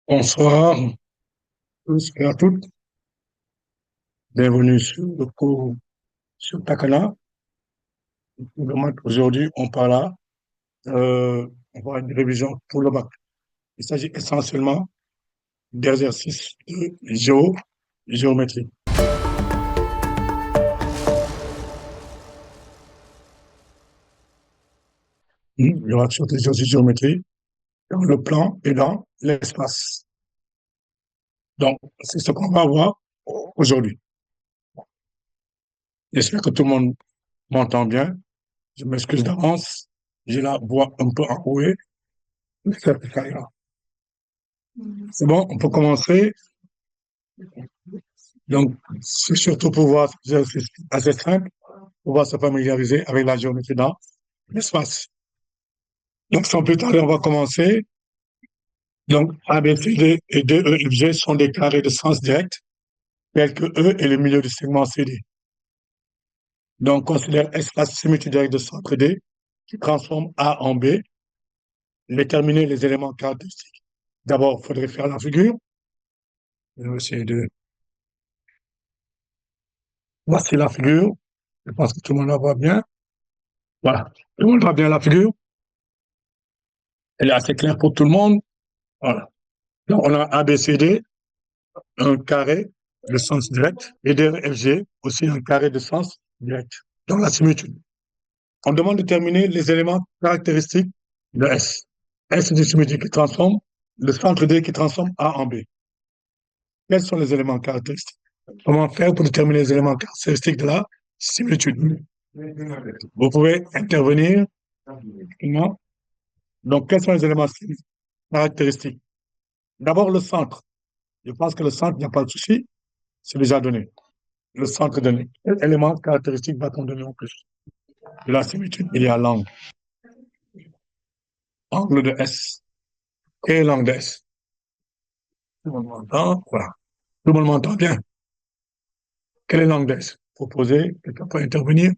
Bonsoir tous et à toutes. Bienvenue sur le cours sur Takana. Aujourd'hui, on parle une révision pour le bac. Il s'agit essentiellement d'exercices de géométrie. Il y aura sur des exercices de géométrie dans le plan et dans l'espace. Donc, c'est ce qu'on va voir aujourd'hui. J'espère que tout le monde m'entend bien. Je m'excuse d'avance. J'ai la voix un peu enrouée. J'espère que ça ira. C'est bon, on peut commencer. Donc, c'est surtout pour voir, c'est assez simple, pour pouvoir se familiariser avec la géométrie dans l'espace. Donc, sans plus tarder, on va commencer. Donc, A, B, C, D et D, E, F, G sont des carrés de sens direct, tels que E est le milieu du segment CD. Donc, considère espace symétrique direct de centre D qui transforme A en B, déterminer les éléments caractéristiques. D'abord, il faudrait faire la figure. Je vais essayer de... Voici la figure. Je pense que tout le monde la voit bien. Voilà. Tout le monde voit bien la figure. Elle est assez claire pour tout le monde. Voilà. Donc, on a ABCD, un carré de sens direct, et DFG, aussi un carré de sens direct. Donc, la similitude. On demande de déterminer les éléments caractéristiques de S. S est une symétrie qui transforme le centre D qui transforme A en B. Quels sont les éléments caractéristiques? Comment faire pour déterminer les éléments caractéristiques de la similitude? Vous pouvez intervenir. Donc, quels sont les éléments caractéristiques? D'abord, le centre. Je pense que le centre, il n'y a pas de souci, c'est déjà donné. Le centre donné. Quel élément caractéristique va-t-on donner en plus? De la similitude, il y a l'angle. Angle de S. Quel est l'angle de S? Tout le monde m'entend? Voilà. Tout le monde m'entend bien. Quel est l'angle de S? Proposé, quelqu'un peut intervenir.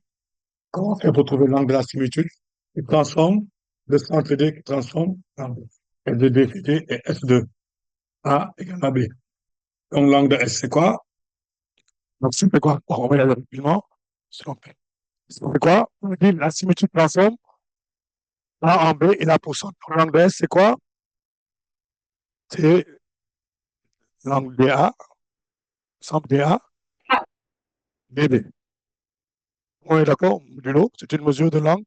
Comment faire pour trouver l'angle de la similitude? Il transforme le centre D qui transforme l'angle. S de D, c'est D et S de A égale à B. Donc l'angle de S, c'est quoi? Donc c'est quoi? On va y aller rapidement. C'est quoi? On dit la symétrie transforme A en B et la pourcent. L'angle de S, c'est quoi? C'est l'angle DA, centre DA, DB. On est d'accord, modulo, c'est une mesure de l'angle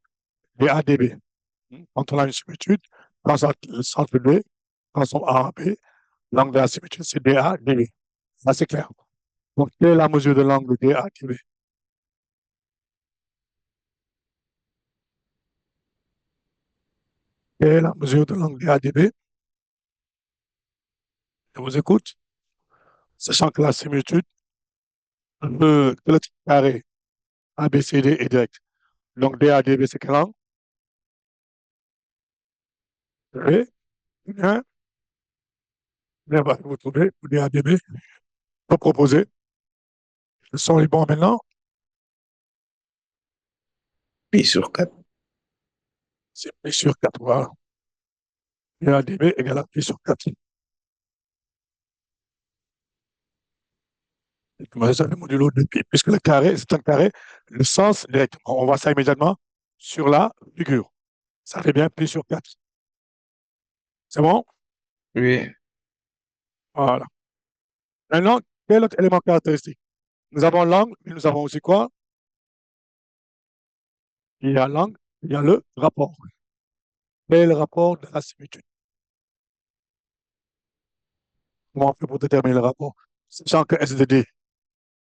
DA, DB. Quand on a une similitude, quand le centre D transforme A en B, l'angle de la symétrie, c'est DA, DB. Ça, c'est clair. Donc, quelle est la mesure de l'angle DA, DB? Quelle est la mesure de l'angle DA, DB? Je vous écoute. Sachant que la similitude, que le carré ABCD est direct. Donc, DA, DB, c'est quel angle? Oui, bien. Bien, vous trouvez, pour DA, DB. Vous proposez. Ce sont les bons maintenant. Pi sur 4. C'est pi sur 4. Voilà. DA, DB égale à pi sur 4. C'est le modulo de pi, puisque le carré, c'est un carré, le sens direct. On voit ça immédiatement sur la figure. Ça fait bien pi sur 4. C'est bon? Oui. Voilà. Maintenant, quel autre élément caractéristique? Nous avons l'angle, mais nous avons aussi quoi? Il y a l'angle, il y a le rapport. Quel est le rapport de la similitude? Comment on fait pour déterminer le rapport? Sachant que S de D,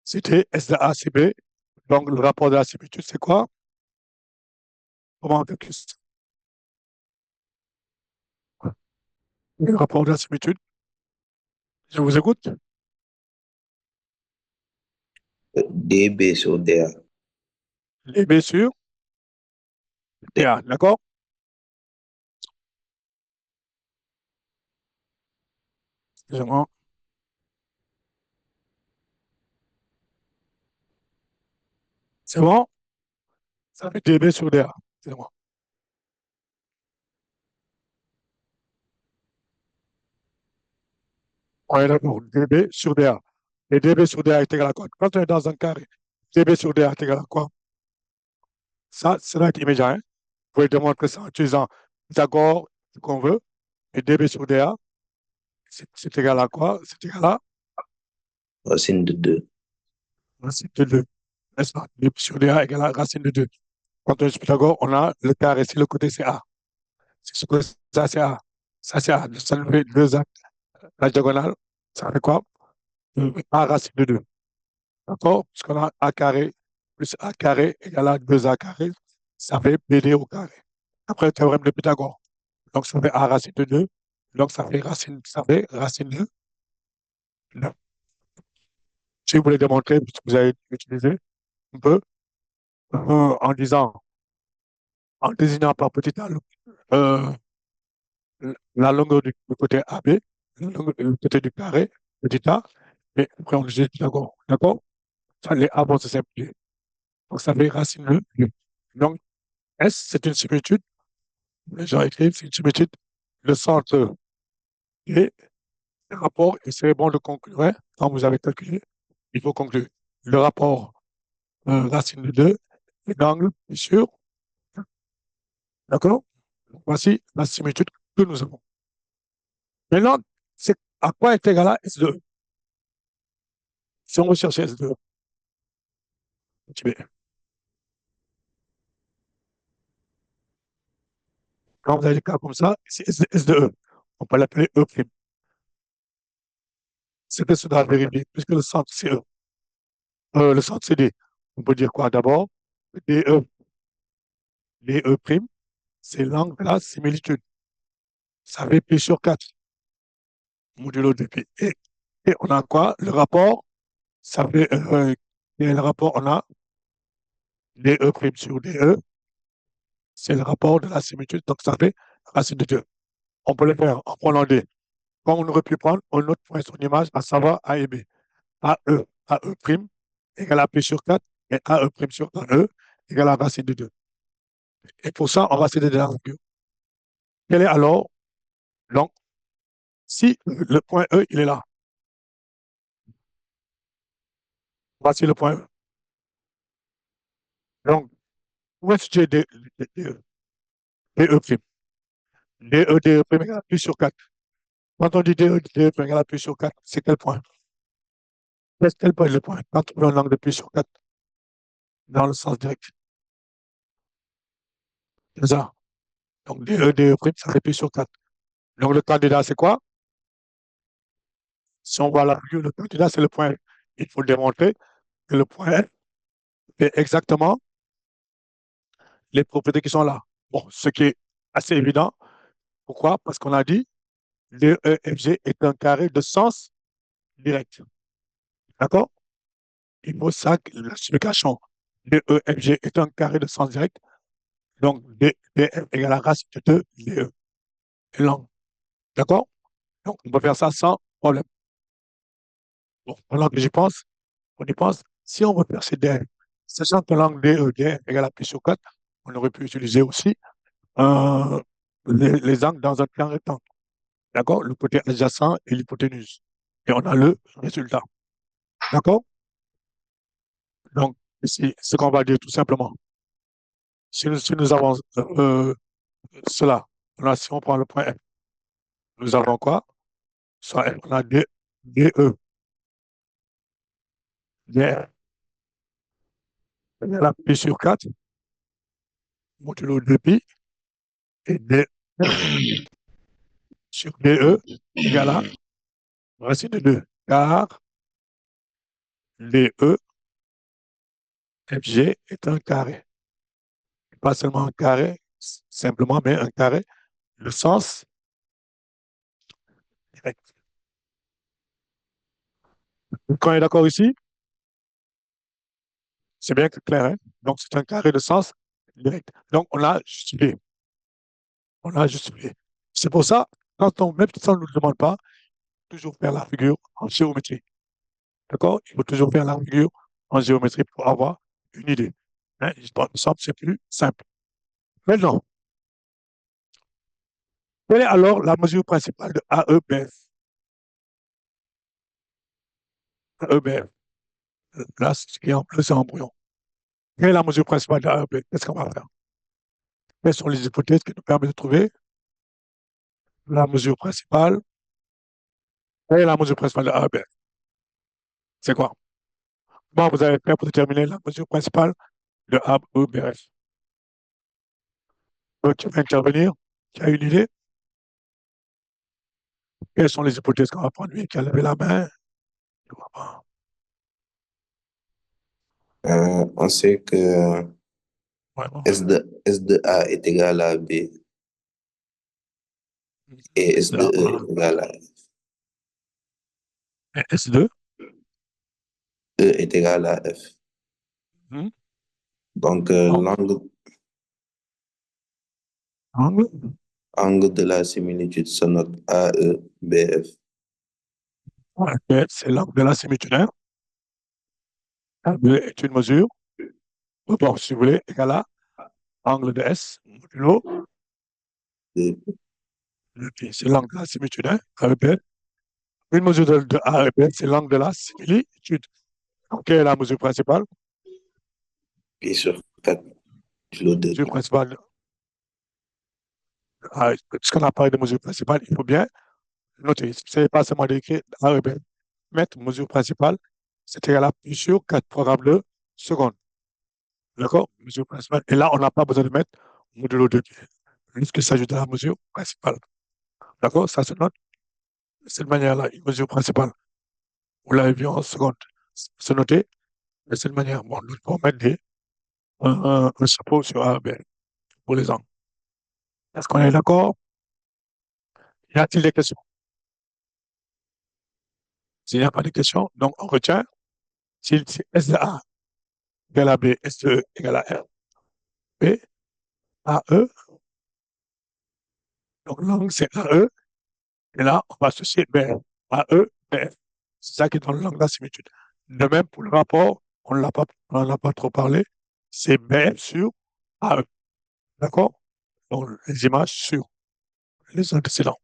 c'était S de A, c'est B. Donc, le rapport de la similitude, c'est quoi? Comment on calcule ça? Le rapport de la similitude? Je vous écoute. DB sur DA. Les B sur DA, d'accord? Excusez-moi. C'est bon? Ça fait DB sur DA. Excusez-moi. On est d'accord, dB sur dA. Et dB sur dA est égal à quoi? Quand on est dans un carré, dB sur dA est égal à quoi? Ça doit être immédiat, hein? Vous pouvez démontrer ça en utilisant Pythagore, ce qu'on veut. Et dB sur dA, c'est égal à quoi? C'est égal à Racine de 2. racine de 2. N'est-ce pas? dB sur dA égale à racine de 2. Quand on utilise Pythagore, on a le carré. Si le côté c'est A, c'est ce côté, ça c'est A. Ça c'est A. Ça nous fait deux actes. La diagonale, ça fait quoi? A racine de 2. D'accord? Puisqu'on a A carré plus A carré égale à 2A carré. Ça fait BD au carré. Après le théorème de Pythagore. Donc, ça fait A racine de 2. Donc, ça fait racine de 9. Si vous voulez démontrer, vous avez utilisé un peu en disant, en désignant par petit a euh, la longueur du côté AB, le côté du carré, petit a, et après on utilise Pythagore. D'accord? Ça, les A vont se simplifier. Donc, ça fait racine de 2. Donc, S, c'est une similitude. Les gens écrivent, c'est une similitude. Le centre et le rapport, et c'est bon de conclure, hein, quand vous avez calculé, il faut conclure. Le rapport racine de 2 et l'angle sur, d'accord? Voici la similitude que nous avons. Maintenant, c'est à quoi est égal à S2? Si on veut chercher S2, quand vous avez des cas comme ça, c'est S2E. On peut l'appeler E'. C'est que cela vérifier, puisque le centre c'est E. Le centre c'est D. On peut dire quoi d'abord? DE, DE', c'est l'angle de la similitude. Ça fait pi sur 4, modulo de pi. Et on a quoi? Le rapport, ça fait, et le rapport, on a DE' sur DE, c'est le rapport de la similitude, donc ça fait racine de 2. On peut le faire en prenant D. Comme on aurait pu prendre un autre point sur l'image, à savoir A et B. AE' égale à P sur 4 et AE' sur E égale à racine de 2. Et pour ça, on va se donner la règle. Quel est alors, donc, si le point E, il est là, voici le point E. Donc, où est-ce que j'ai DE'? DE' égale à P sur 4. Quand on dit DE' égale à P sur 4, c'est quel point? C'est quel point le point? Quand on met un angle de P sur 4 dans le sens direct. C'est ça. Donc, DE', ça fait P sur 4. Donc, le candidat, c'est quoi? Si on voit la figure, le candidat, c'est le point. Il faut démontrer que le point fait exactement les propriétés qui sont là. Bon, ce qui est assez évident. Pourquoi? Parce qu'on a dit l'EFG est un carré de sens direct. D'accord? Il faut ça, l'explication. l'EFG est un carré de sens direct. Donc, DF égale à la racine de 2 DE. Et l'angle. D'accord? Donc, on peut faire ça sans problème. Bon, pendant que j'y pense, on y pense, si on veut percer DF, sachant que l'angle DF égale à pi sur 4, on aurait pu utiliser aussi euh, les angles dans un plan rectangle. D'accord? Le côté adjacent et l'hypoténuse. Et on a le résultat. D'accord? Donc, ici, ce qu'on va dire tout simplement, si nous avons cela, si on prend le point F, nous avons quoi? Soit F, on a DE, DF, égale à pi sur 4, modulo 2pi, et D sur DE égale à racine de 2, car DE, FG est un carré. Pas seulement un carré, simplement, mais un carré, le sens direct. Quand on est d'accord ici, c'est bien clair, hein? Donc, c'est un carré de sens direct. Donc, on a justifié. On a justifié. C'est pour ça, même si ça ne nous demande pas, toujours faire la figure en géométrie. D'accord? Il faut toujours faire la figure en géométrie pour avoir une idée. Hein? C'est plus simple. Maintenant, quelle est alors la mesure principale de AEBF? AEBF. Là, ce qui est en bleu, c'est en brouillon. Quelle est la mesure principale de AEBF? Qu'est-ce qu'on va faire? Quelles sont les hypothèses qui nous permettent de trouver la mesure principale? Quelle est la mesure principale de AEBF? C'est quoi? Bon, vous avez fait pour déterminer la mesure principale de AEBF. Tu veux intervenir? Tu as une idée? Quelles sont les hypothèses qu'on va prendre? Lui qui a levé la main. Je vois pas. On sait que Vraiment. S de A est égal à B et S de Là, E est égal à S2. E est égal à F. Hmm. Donc, Donc, angle. angle de la similitude se note AEBF. Ouais, B, c'est l'angle de la similitude. B est une mesure. Bon, si vous voulez, égal à angle de S, modulo. De, C'est l'angle de la similitude. AEB. Une mesure de A et B, c'est l'angle de la similitude. Donc, quelle est la mesure principale? Pi sur 4 kilo La de mesure principale, puisqu'on a parlé de mesure principale, il faut bien noter. Ce n'est pas seulement d'écrire A et B. Mettre mesure principale, c'est égal à pi sur 4 programme de seconde. D'accord? Mesure principale. Et là, on n'a pas besoin de mettre modulo de pi, puisqu'il s'agit de la mesure principale. D'accord? Ça se note de cette manière-là, une mesure principale. Vous l'avez vu en seconde. Se noter de cette manière. Bon, nous pouvons mettre un chapeau sur A et B pour les angles. Est-ce qu'on est d'accord? Y a-t-il des questions? S'il n'y a pas de questions, donc on retient. Si S de A égale à B, S de E égale à R, B, A, E. Donc l'angle, c'est AE. Et là, on va associer B, AE, BF. C'est ça qui donne l'angle de la similitude. De même, pour le rapport, on n'en a pas trop parlé. C'est BF sur AE. D'accord? Donc les images sur les antécédents.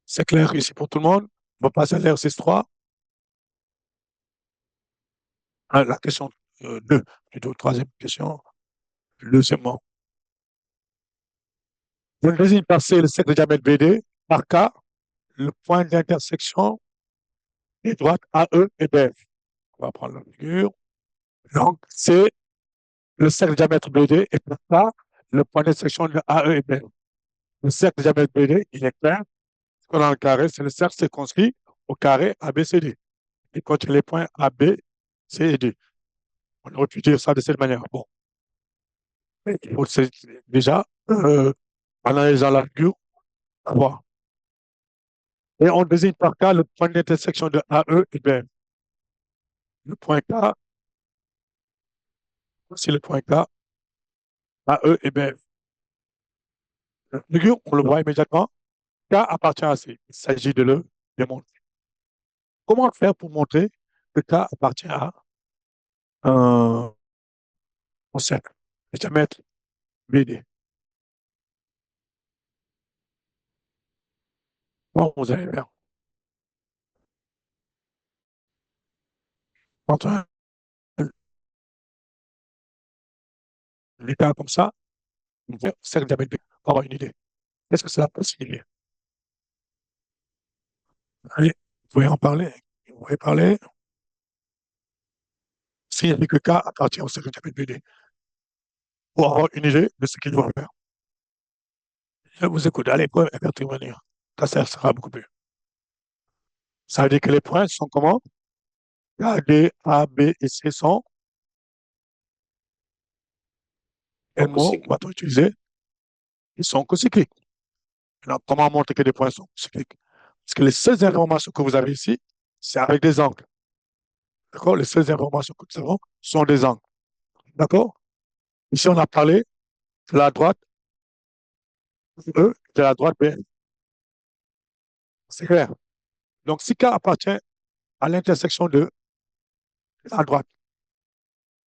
C'est clair ici pour tout le monde. On va passer à l'exercice 3. La question 2, plutôt troisième question. Deuxièmement, on désigne par C le cercle de diamètre BD, par K le point d'intersection des droites AE et BF. On va prendre la figure. Donc, c'est le cercle de diamètre BD et par K le point d'intersection de AE et BF. Le cercle de diamètre BD, il est clair. Dans le carré, c'est le cercle circonscrit au carré ABCD. Et quand les points A, B, C et D. On aurait pu dire ça de cette manière. Bon, il faut déjà, en analysant la figure, voir. Et on désigne par K le point d'intersection de AE et BF. Le point K, c'est le point K, AE et BF. La figure, on le voit immédiatement. K appartient à C. Il s'agit de le démontrer. Comment faire pour montrer que K appartient à un cercle, le diamètre BD? Bon, vous allez faire. Quand un état comme ça, un cercle diamètre BD, pour avoir une idée. Qu'est-ce que cela peut signifier? Allez, vous pouvez en parler. Vous pouvez parler. Signifie que K appartient au cercle diamètre BD. Pour avoir une idée de ce qu'il doit faire. Je vous écoute. Allez, vous pouvez intervenir. Ça sera beaucoup plus. Ça veut dire que les points sont comment? A, D, A, B et C sont quel donc, mot va-t-on utiliser? Ils sont cocycliques. Alors, comment montrer que les points sont cocycliques? Parce que les seules informations que vous avez ici, c'est avec des angles. D'accord? Les seules informations que nous avons sont des angles. D'accord? Ici, on a parlé de la droite E, de la droite B. C'est clair. Donc, si K appartient à l'intersection de la droite,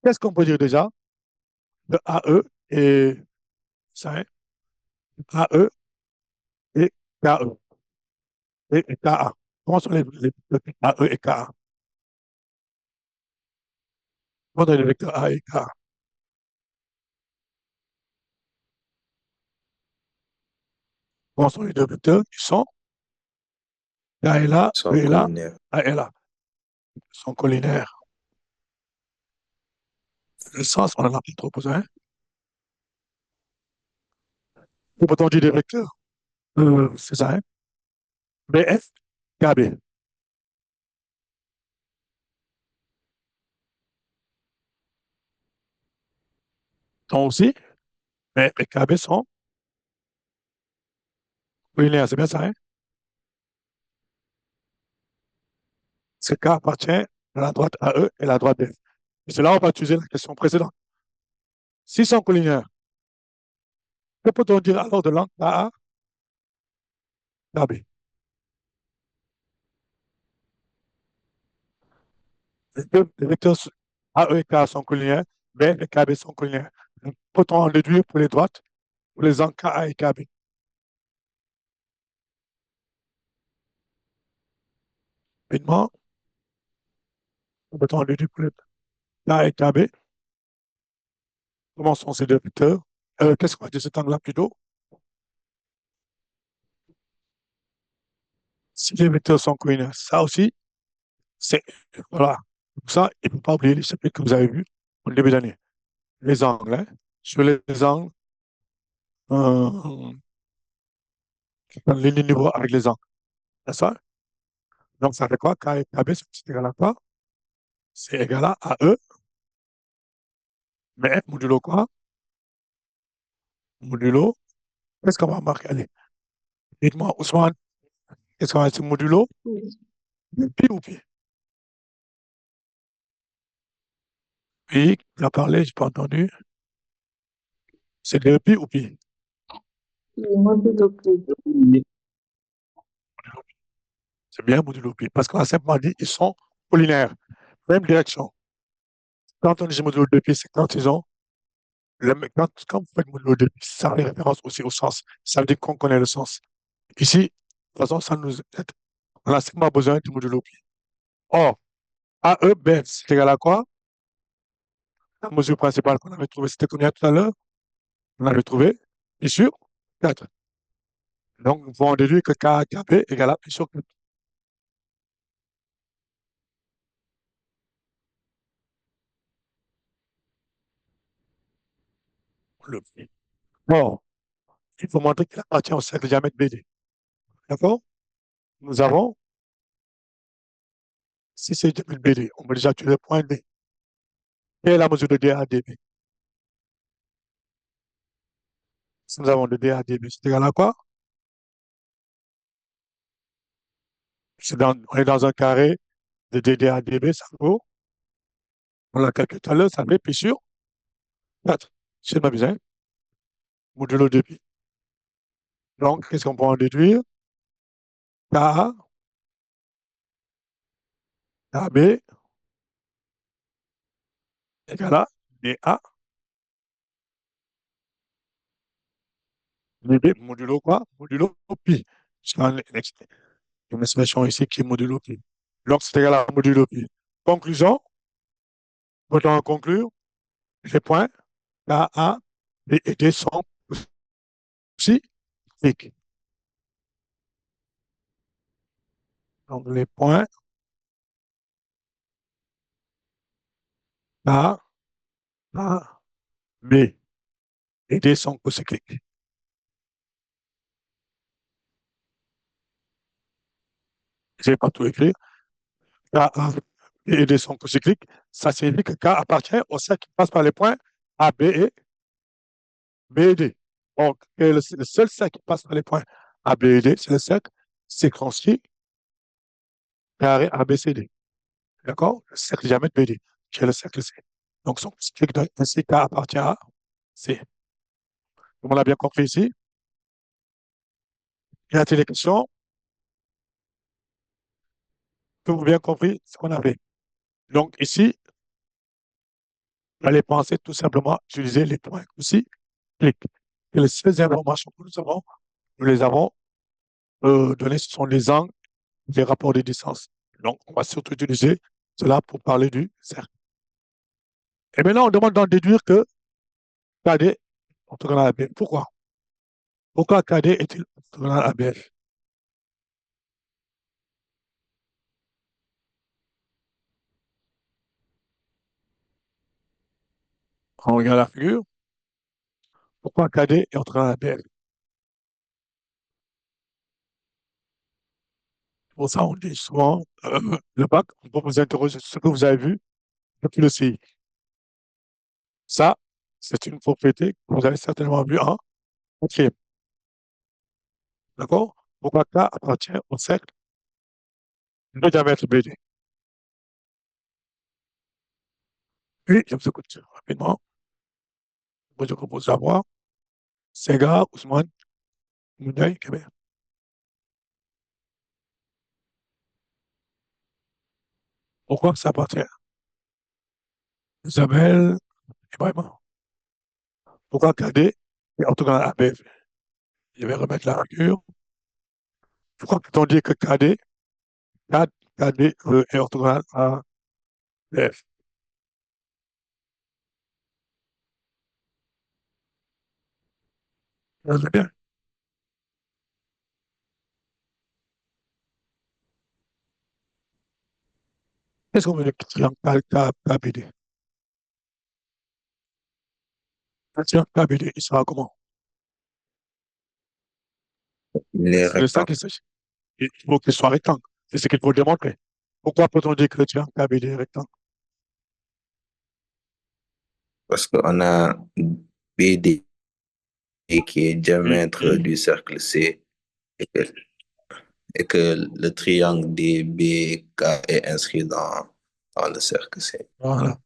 qu'est-ce qu'on peut dire déjà de AE et ça, hein? AE et KE et KA. Comment sont les vecteurs AE et KA? Comment sont les vecteurs A et KA? Comment sont les deux vecteurs qui sont K est là, E Sans est là, collinaire. A est là. Ils sont collinaires. Le sens, on en a pas trop besoin. Ou peut-on dire des vecteurs? C'est ça, hein? BF, KB. Sont aussi, BF et KB sont collinaires, c'est bien ça, hein? Ce K appartient à la droite AE et la droite BF. Et c'est là on va utiliser la question précédente. S'ils sont collinaires, que peut-on dire alors de l'angle KA, KB? Les vecteurs AE et K sont collinaires, BF et KB sont collinaires. Donc, peut-on en déduire pour les droites, pour les angles KA et KB? Rapidement, peut-on en déduire pour les KA et KB? Comment sont ces deux vecteurs? Qu'est-ce qu'on va dire cet angle-là plutôt? Si les vecteurs sont collinaires, ça aussi, c'est, voilà. Pour ça, il ne faut pas oublier les chapitres que vous avez vus au début d'année. Les angles, hein. Sur les angles, euh, les niveaux avec les angles. C'est ça? Donc, ça fait quoi? K et KB, c'est égal à quoi? C'est égal à AE, mais F modulo quoi? Modulo, qu'est-ce qu'on va marquer? Allez, dites-moi, Ousmane, qu'est-ce qu'on va dire modulo? Pi ou pi? Pi, il a parlé, je n'ai pas entendu. C'est de pi ou pi? Modulo pi. Modulo pi. C'est bien modulo pi, parce qu'on a simplement dit qu'ils sont collinaires, même direction. Quand on dit modulo de pi, c'est quand ils ont quand vous faites modulo de pi, ça fait référence aussi au sens. Ça veut dire qu'on connaît le sens. Ici, de toute façon, ça nous aide. On a simplement besoin du modulo pi. Or, AE, ben, c'est égal à quoi? La mesure principale qu'on avait trouvée, c'était combien tout à l'heure? On avait trouvé pi sur 4. Donc, nous pouvons déduire que KKB égale à pi sur 4. Le pi. Or, il faut montrer qu'il appartient au cercle diamètre BD. D'accord? Nous avons, si c'est diamètre BD, on va déjà tuer le point D. Quelle est la mesure de D à DB? Si nous avons de D à DB, c'est égal à quoi? On est dans un carré de DD à DB, ça vaut, on l'a calculé tout à l'heure, ça fait pi sur 4. C'est pas bizarre. Modulo de pi. Donc, qu'est-ce qu'on peut en déduire? K, KB égale à DA, DB, modulo quoi? Modulo pi. Puisqu'on a une expression ici qui est modulo pi. Donc, c'est égal à modulo pi. Conclusion, peut-on en conclure? Les points K, A, B et D sont aussi cycliques. Donc, les points A, A, B et D sont cocycliques. Je ne vais pas tout écrire. K, A, B et D sont cocycliques. Ça signifie que K appartient au cercle qui passe par les points A, B et B et D. Donc, le seul cercle qui passe par les points A, B et D, c'est le cercle séquencier carré A, B, C, D. D'accord? Le cercle diamètre BD, qui est le cercle C. Donc, son cyclique ainsi K appartient à C. On l'a bien compris ici. Y a-t-il des questions? Tout bien compris ce qu'on avait. Donc, ici, vous allez penser tout simplement utiliser les points aussi. Clic. Et les seules informations que nous les avons données, ce sont les angles les rapports de distance. Donc, on va surtout utiliser cela pour parler du cercle. Et maintenant, on demande d'en déduire que KD est orthogonal à BF. Pourquoi? Pourquoi KD est-il orthogonal à BF? On regarde la figure. Pourquoi KD est orthogonal à BF? Pour ça, on dit souvent, le bac, on peut vous interroger sur ce que vous avez vu depuis le CI. Ça, c'est une propriété que vous avez certainement vue en quatrième. D'accord? Pourquoi K appartient au cercle de diamètre BD? Puis, je vous écoute rapidement. Moi, je propose savoir. Sega, Ousmane, Mounay, Québec. Pourquoi ça appartient? Isabelle, Ibrahima. Pourquoi KD est orthogonal à BF? Je vais remettre la figure. Pourquoi peut-on dire que KD est orthogonal à BF? Vous allez bien? Qu'est-ce qu'on veut dire triangle KBD? Un triangle KBD, il sera comment? Il est C'est de ça rectangle qu'il s'agit. Il faut qu'il soit rectangle. C'est ce qu'il faut démontrer. Pourquoi peut-on dire que le triangle KBD est rectangle? parce qu'on a BD qui est Oui, diamètre oui. du cercle C et que le triangle DBK est inscrit dans le cercle C. Voilà.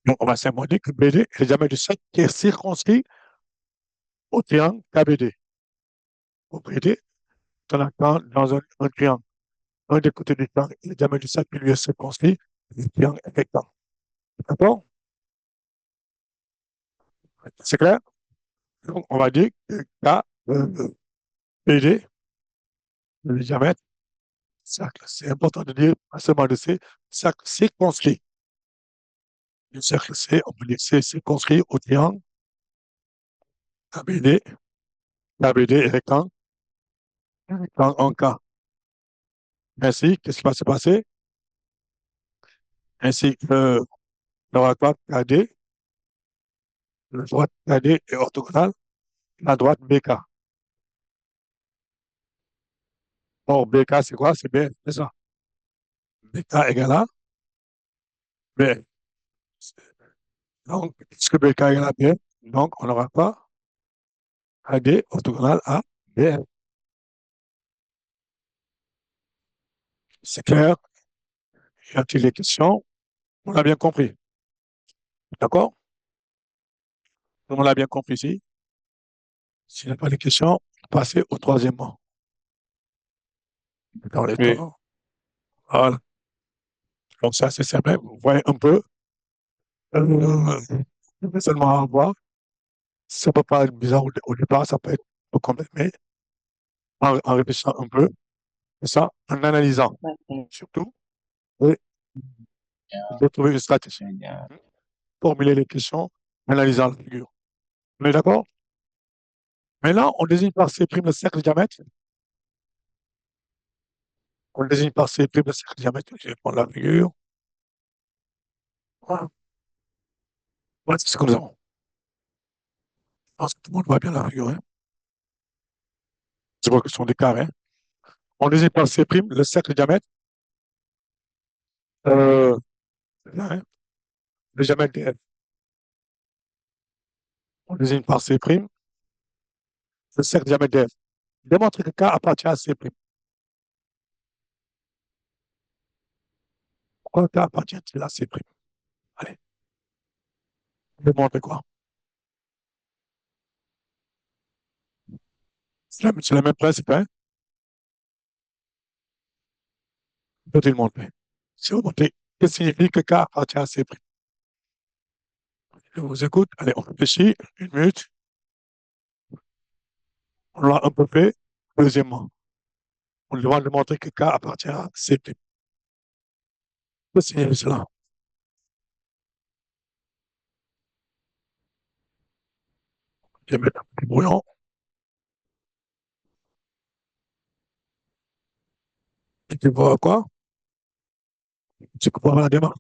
Donc, on va simplement dire que BD est le diamètre du cercle qui est circonscrit au triangle KBD. Propriété, dans un triangle. Un des côtés du triangle, le diamètre du cercle qui lui est circonscrit, le triangle est rectangle. D'accord? C'est clair? Donc, on va dire que BD, le diamètre, cercle. C'est important de dire, pas seulement de C, cercle circonscrit. Le cercle C, on peut dire C circonscrit au triangle KBD. KBD est rectangle, rectangle en K. Ainsi, qu'est-ce qui va se passer? Ainsi que la droite KD, la droite KD est orthogonale à la droite BK. Or, BK, c'est quoi? C'est B, c'est ça. BK égale à B. Donc, puisque BK égale à B, donc on n'aura pas AD orthogonal à B. C'est clair? Y a-t-il des questions? On a bien compris. D'accord? Tout le monde a bien compris ici. S'il n'y a pas de questions, passez au troisièmement. Dans les Oui, temps. Voilà. Donc, ça, c'est simple. Vous voyez un peu. Je vais seulement voir. Ça peut pas être bizarre au départ, ça peut être un peu complexe, mais en réfléchissant un peu, et ça, en analysant, surtout, et de trouver une stratégie. Formuler les questions, analysant la figure. On est d'accord? Maintenant, on désigne par C' le cercle de diamètre. On désigne par C' le cercle de diamètre. Je vais prendre la figure. Voilà. Voilà ce que nous avons. Je pense que tout le monde voit bien la figure. Hein? C'est pas une question d'écart. Hein? On désigne par C' le cercle de diamètre. Là, hein? Le diamètre de F. On désigne par C', le cercle de diamètre de F. Démontre que K appartient à C'. Pourquoi K appartient-il à C'? Allez, démontre quoi? C'est le même principe, hein? Peut-il le montrer? Si vous montrez, qu'est-ce que signifie que K appartient à C'? Je vous écoute. Allez, on réfléchit. Une minute. On l'a un peu fait. Deuxièmement, on demande de montrer que K appartient à C'. Que signifie cela? Je vais mettre un petit brouillon. Et tu vois quoi? Tu comprends la démarche.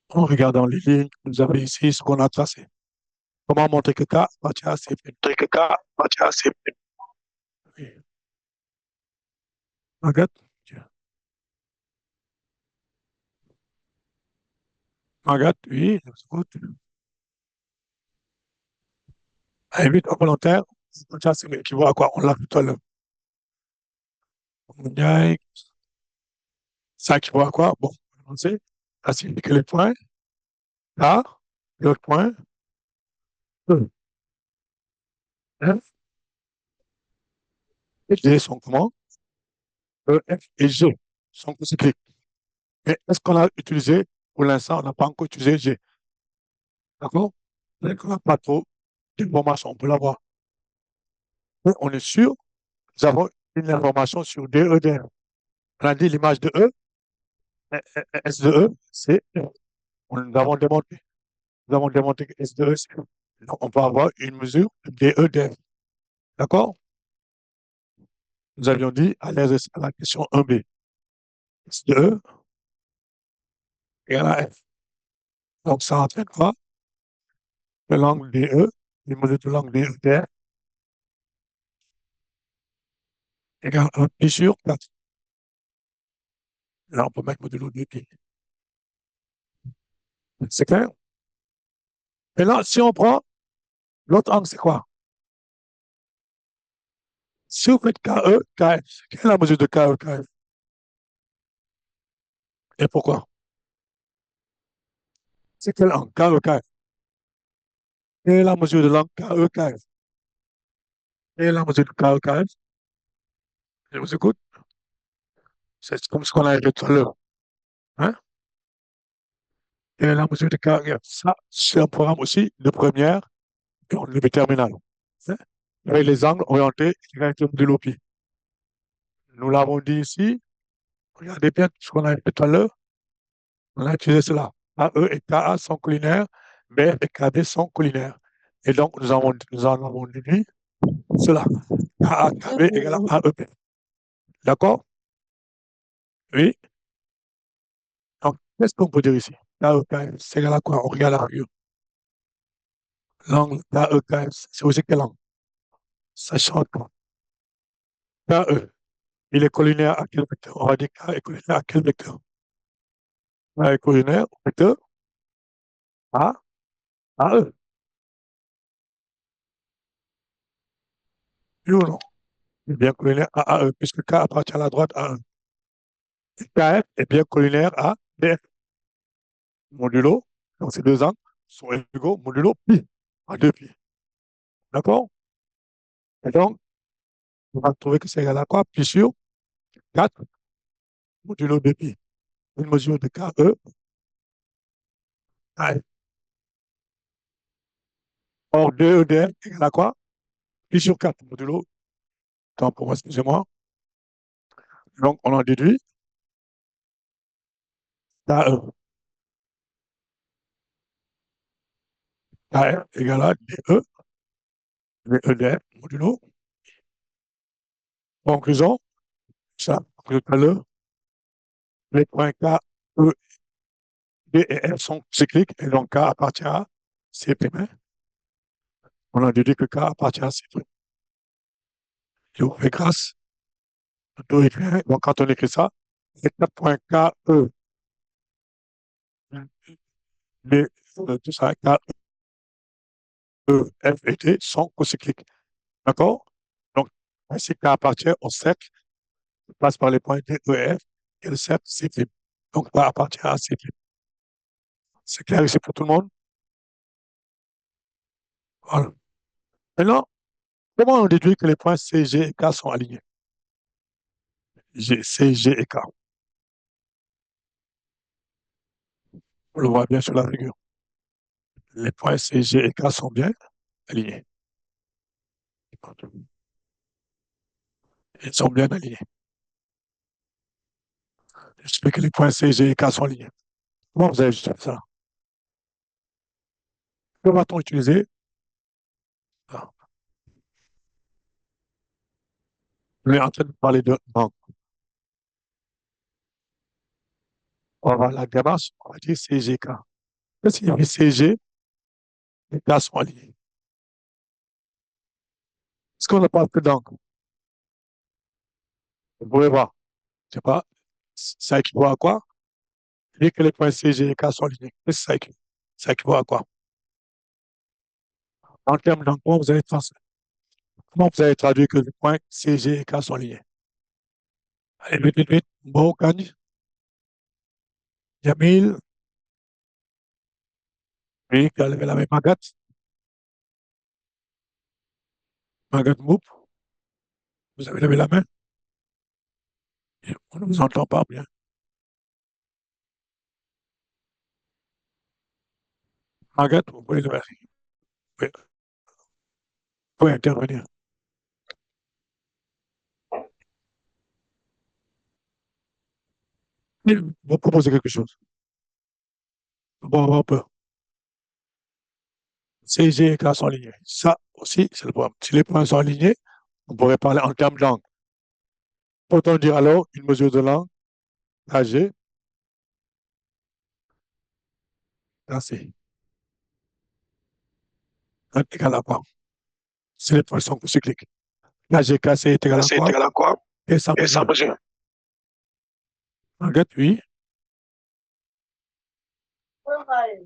En regardant les lignes que vous avez ici, ce qu'on a tracé. Comment montrer que K appartient à C'? Montrer que K appartient à C'. Oui. Agathe? Tiens. Agathe, oui, je vous écoute. Invite un volontaire. Ça, c'est tu vois à quoi on l'a tout à l'heure. Ndiaye, ça, tu vois à quoi? Bon, on sait. Ça signifie que les points A, l'autre point E, F et G sont comment? E, F et G sont consécutifs. Mais est-ce qu'on a utilisé, pour l'instant, on n'a pas encore utilisé G. D'accord? Donc, on n'a pas trop d'informations, on peut l'avoir. Mais on est sûr, nous avons une information sur D, E, D. On a dit l'image de E, S de E, c'est E. Nous avons démontré. Nous avons démontré que S de E, c'est E. Donc, on peut avoir une mesure de D, E, D. D'accord? Nous avions dit à la question 1B. S de E égale à F. Donc, ça entraîne quoi? Que l'angle DE, les mesures de l'angle DE égale 1 pi sur 4. Là, on peut mettre modulo 2 pi. C'est clair? Et là, si on prend l'autre angle, c'est quoi? Si vous faites KE, KF, quelle est la mesure de KE, KF? Et pourquoi? C'est quel angle? KE, KF. Quelle est la mesure de l'angle KE, KF? Quelle est la mesure de KE, KF? Je vous écoute. C'est comme ce qu'on a dit tout à l'heure. Hein? Quelle est la mesure de KE, KF? Ça, c'est un programme aussi de première et on le terminal. Hein? Avec les angles orientés directement de l'OPI. Nous l'avons dit ici. Regardez bien ce qu'on a fait tout à l'heure. On a utilisé cela. AE et KA sont collinaires, BF et KD sont collinaires. Et donc, nous en avons déduit cela. KA, KB égale à AEB. D'accord? Oui. Donc, qu'est-ce qu'on peut dire ici? KE, KF, c'est égal à quoi? On regarde la figure. L'angle KE, KF, c'est aussi quel angle? Ça change pas. KE, il est collinaire à quel vecteur? On va dire K est collinaire à quel vecteur? K est collinaire au vecteur A, AE. Oui ou non? Il est bien collinaire à AE, puisque K appartient à la droite A1. KF est bien collinaire à BF. Modulo, donc ces deux angles sont égaux modulo pi, à 2 pi. D'accord? Et donc, on va trouver que c'est égal à quoi? Pi sur 4 modulo 2 pi. Une mesure de KE, KF. Or, 2EDF égale à quoi? Pi sur 4 modulo, tant pour moi, excusez-moi. Donc, on en déduit KE. KF égale à DE, DEDF modulo. Conclusion, ça, tout à l'heure, les points K, E, D et F sont cycliques, et donc K appartient à C'. On a déduit que K appartient à C'. Je vous fais grâce. Donc, quand on écrit ça, c'est 4 K, E, B, tout ça, K, E, F et T sont cocycliques. D'accord? Donc, si K appartient au cercle, il passe par les points D, E, F, et le cercle cyclique. Donc, K appartient à cyclique. C'est clair ici pour tout le monde? Voilà. Maintenant, comment on déduit que les points C, G et K sont alignés? C, G et K. On le voit bien sur la figure. Les points C, G et K sont bien alignés. Ils sont bien alignés. J'explique que les points C, G et K sont alignés. Comment vous avez juste fait ça? Que va-t-on utiliser? Ah, on est en train de parler de banque. On va voir la gabasse, on va dire CGK. Qu'est-ce qu'il y a CG et K sont alignés? Ce qu'on ne parle que donc, vous pouvez voir, je sais pas, ça équivaut à quoi? Dès que les points CG et K sont alignés, qu'est-ce que ça équivaut? Ça équivaut à quoi? En termes d'emploi, comment vous allez traduire que les points CG et K sont alignés? Allez, vite, vite, vite. Bon, Kanye, Jamil, oui, qui a levé la main, Magat Moup, vous avez levé la main? On ne vous entend pas bien. Magat, vous pouvez lever. Vous pouvez intervenir. Vous proposez quelque chose. Bon, on peut. CG et K sont alignés. Ça aussi, c'est le problème. Si les points sont alignés, on pourrait parler en termes d'angle. Peut-on dire alors une mesure de l'angle AG, AC, est égal à quoi? Si les points sont cycliques. AG, KC est égal à C'est quoi? égal à quoi? Et ça Et ça mesure. mesure. Magat, oui.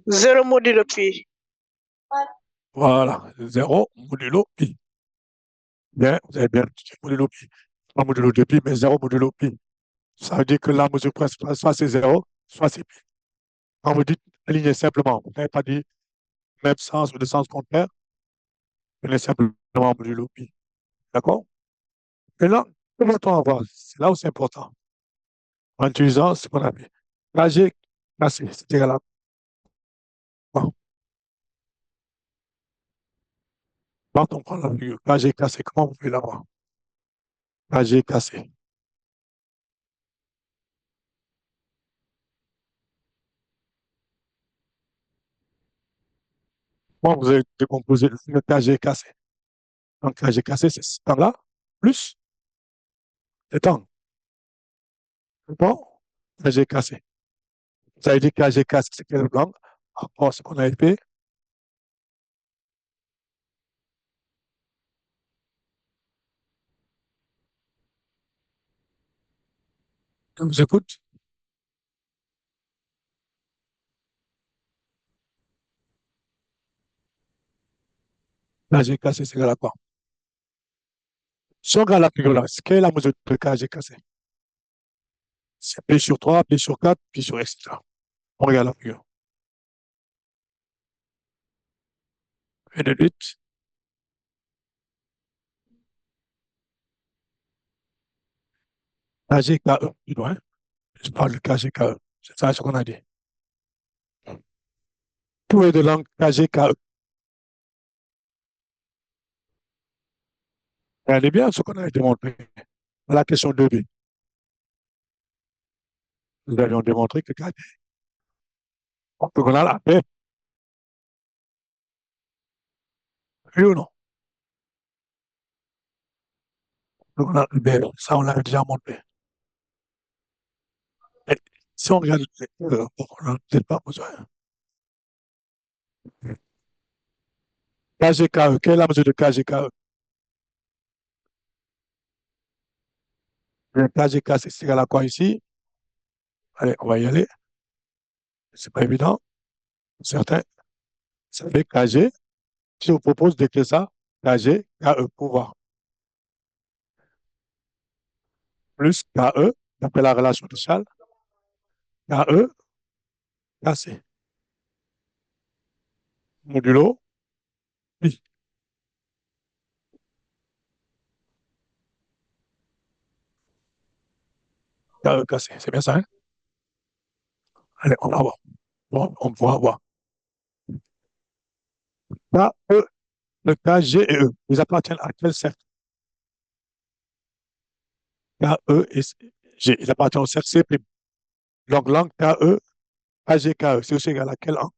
0 modulo pi. Voilà. 0 modulo pi. Bien, vous avez bien dit modulo pi. Pas modulo de pi, mais 0 modulo pi. Ça veut dire que la mesure principale, soit c'est 0, soit c'est pi. Quand vous dites aligner simplement, vous n'avez pas dit même sens ou de sens contraire, prenez simplement modulo pi. D'accord? Et là, que va-t-on avoir? C'est là où c'est important. En utilisant ce qu'on appelle KG cassé, c'est égal à quoi? Quand on prend la figure KG cassé, comment vous pouvez l'avoir? KG cassé. Comment vous avez décomposé le KG cassé? Donc, KG cassé, c'est ce temps-là, plus le temps. Bon, KG cassé. Ça veut dire KG cassé, c'est quel blanc? Encore ce qu'on a fait. Je vous écoute. KG cassé, c'est égal à quoi? Si on regarde la figure là, quelle est la mesure de KG cassé? C'est P sur 3, P sur 4, P sur etc. On regarde la figure. Et de suite, KGKE, tu vois, hein? Je parle de KGKE. C'est ça ce qu'on a dit. Tout est de langue KGKE. Regardez bien ce qu'on a démontré. Dans la question 2B, nous avions démontré que qu'on a la paix. Oui ou non? Donc on a le B. Ça, on l'avait déjà montré. Et si on regarde, on n'a peut-être pas besoin. KGKE, quelle est la mesure de KGKE? Le KGK, c'est égal à quoi ici? Allez, on va y aller. C'est pas évident. Certains, ça fait KG. Si je vous propose d'écrire ça, KG, KE, pouvoir, plus KE, d'après la relation sociale, KE, KC, modulo, pi, KE, KC. C'est bien ça, hein? Allez, on va voir. Bon, on va voir. KE, le KG et E, ils appartiennent à quel cercle? KE et G. Ils appartiennent au cercle C'. Donc, l'angle KE, AGKE, c'est aussi égal à quel angle?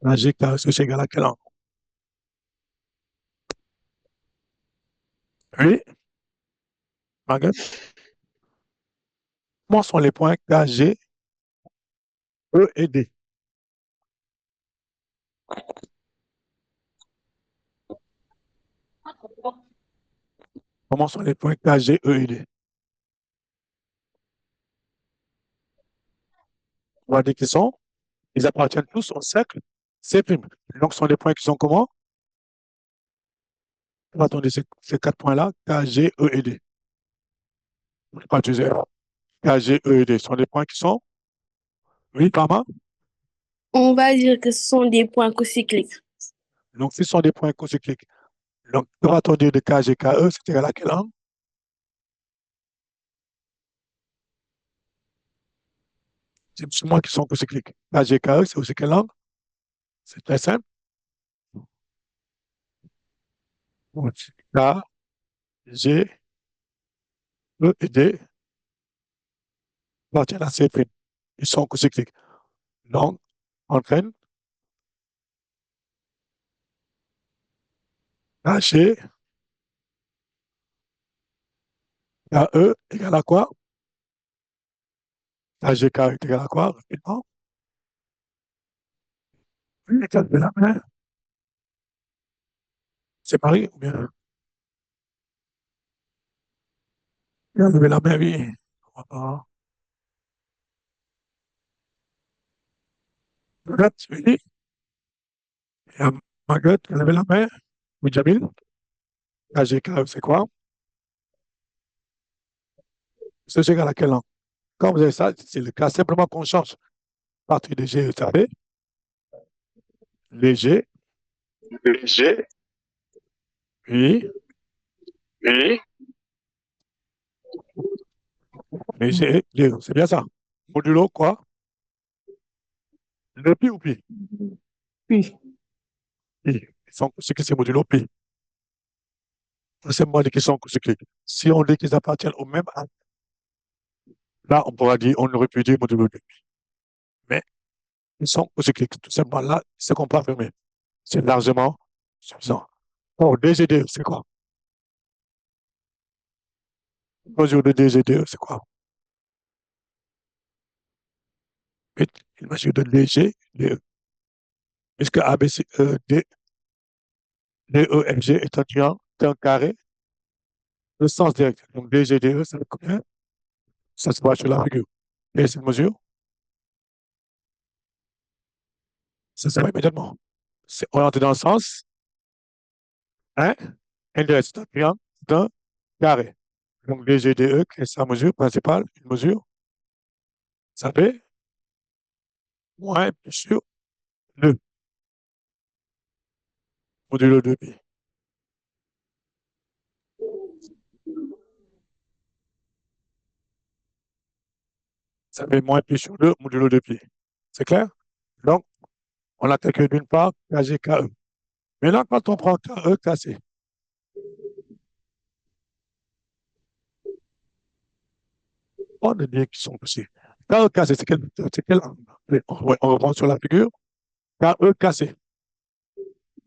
AGKE, c'est aussi égal à quel angle? Oui, Margaret? Comment sont les points KG, E et D? Comment sont les points KG, E et D? On va dire qu'ils sont, ils appartiennent tous au cercle C'. Donc, ce sont des points qui sont comment? Attendez, ces quatre points-là, KG, E et D. Je vais pas utiliser KG, E et D. Ce sont des points qui sont, oui, Karma? On va dire que ce sont des points cocycliques. Donc, ce sont des points cocycliques. Donc, que va-t-on dire de KG, KE, c'est égal à quel angle? C'est seulement qui sont cocycliques. KG, KE, c'est aussi quel angle? C'est très simple. K, G, E et D appartiennent à C'. Ils sont cocycliques. Donc, entraîne KG, KE égale à quoi? KG, KE est égal à quoi? Rapidement. Oui, levez la main. C'est Marie ou bien? Levez la main, oui. Margaret, oui. Et, Margaret, levez la main. Oui, Jamil. KG, KE, c'est quoi? C'est égal à quel angle? Quand vous avez ça, c'est le cas. Simplement qu'on change partie de G, vous savez. Léger, Léger, oui, oui, léger, léger. C'est bien ça. Modulo quoi? Le pi ou pi? Puis, Pi. Ce qui c'est modulo pi. C'est moi qui sont cycliques. Si on dit qu'ils appartiennent au même angle, là, on pourra dire, on aurait pu dire modulo 2. Mais ils sont cycliques. Tout simplement là, c'est qu'on peut affirmer. C'est largement suffisant. Oh, DGDE, c'est quoi? Mesure de DGDE, c'est quoi? Une mesure de DGDE. Puisque ABC, DEFG est un triangle, c'est un carré, le sens direct. Donc DGDE, ça veut combien? Ça se voit sur la figure. Et cette mesure, ça se voit immédiatement. C'est orienté dans le sens, hein? Indirect, c'est un triangle, c'est un carré. Donc DGDE, qui est sa mesure principale, une mesure, ça fait moins pi sur 2, modulo 2pi. Ça fait moins pi sur 2, modulo 2pi. C'est clair? Donc, on a calculé d'une part KG, KE. Maintenant, quand on prend KE, KC, on a dit qu'ils sont possibles. KE, KC, c'est quel angle? On reprend sur la figure. KE, KC.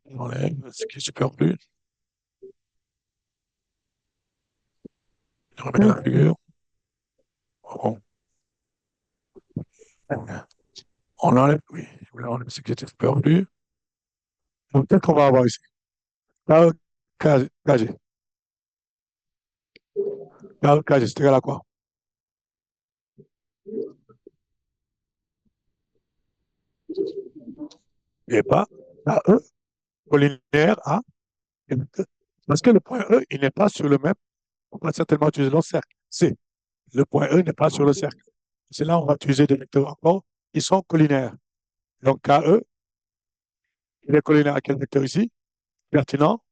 On enlève ce qui est superflu. On remet la figure. Bon. On enlève, oui, on enlève ce qui était superflu. Donc, peut-être qu'on va avoir ici. KE, KG. KE, KG, c'est égal à quoi? Il n'est pas KE collinaire à. Parce que le point E, il n'est pas sur le même. On va certainement utiliser le cercle. C. Le point E n'est pas sur le cercle. C'est là où on va utiliser des vecteurs encore qui sont collinaires. Donc, KE, il est collinaire à quel vecteur ici? Pertinent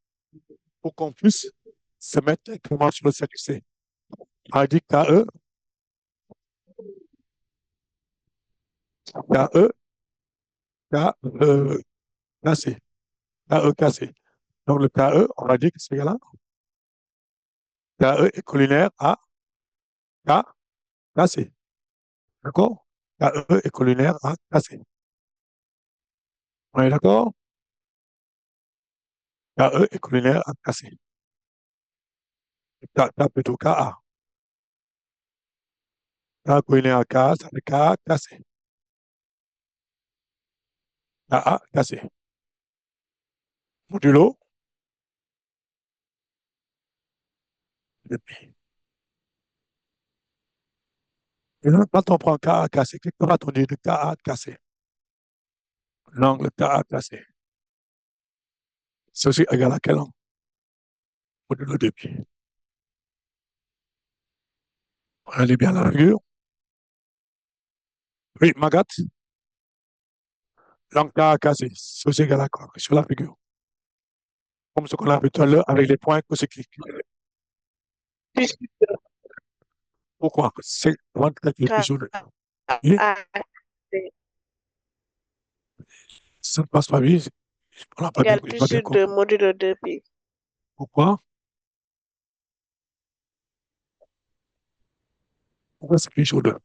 pour qu'on puisse se mettre directement sur le cercle C. On a dit KE, KE, KC. KE, KC. Donc, le KE, on va dire que c'est égal à KE est collinaire à K, KC. D'accord? KE est collinaire à KC. On est d'accord? KE est collinaire à KC. K plutôt KA. K collinaire à K, ça fait KA, KC. KA, KC. Modulo de pi. Et donc, quand on prend KA, KC, qu'est-ce qu'on va-t-on dire de KA, KC? L'angle KA, KC. C'est aussi égal à quel angle? Modulo de pi. On lit bien la figure. Oui, Magat, l'angle KA, KC, c'est aussi égal à quoi? Sur la figure. Comme ce qu'on a vu tout à l'heure avec les points cocycliques. Pourquoi? C'est avant de calculer plus sur le. Oui, ça ne passe pas vite. On n'a pas bien, Égal j'ai pi pas bien sur compris. 2 modulo de pi. Pourquoi? Pourquoi c'est plus sur deux?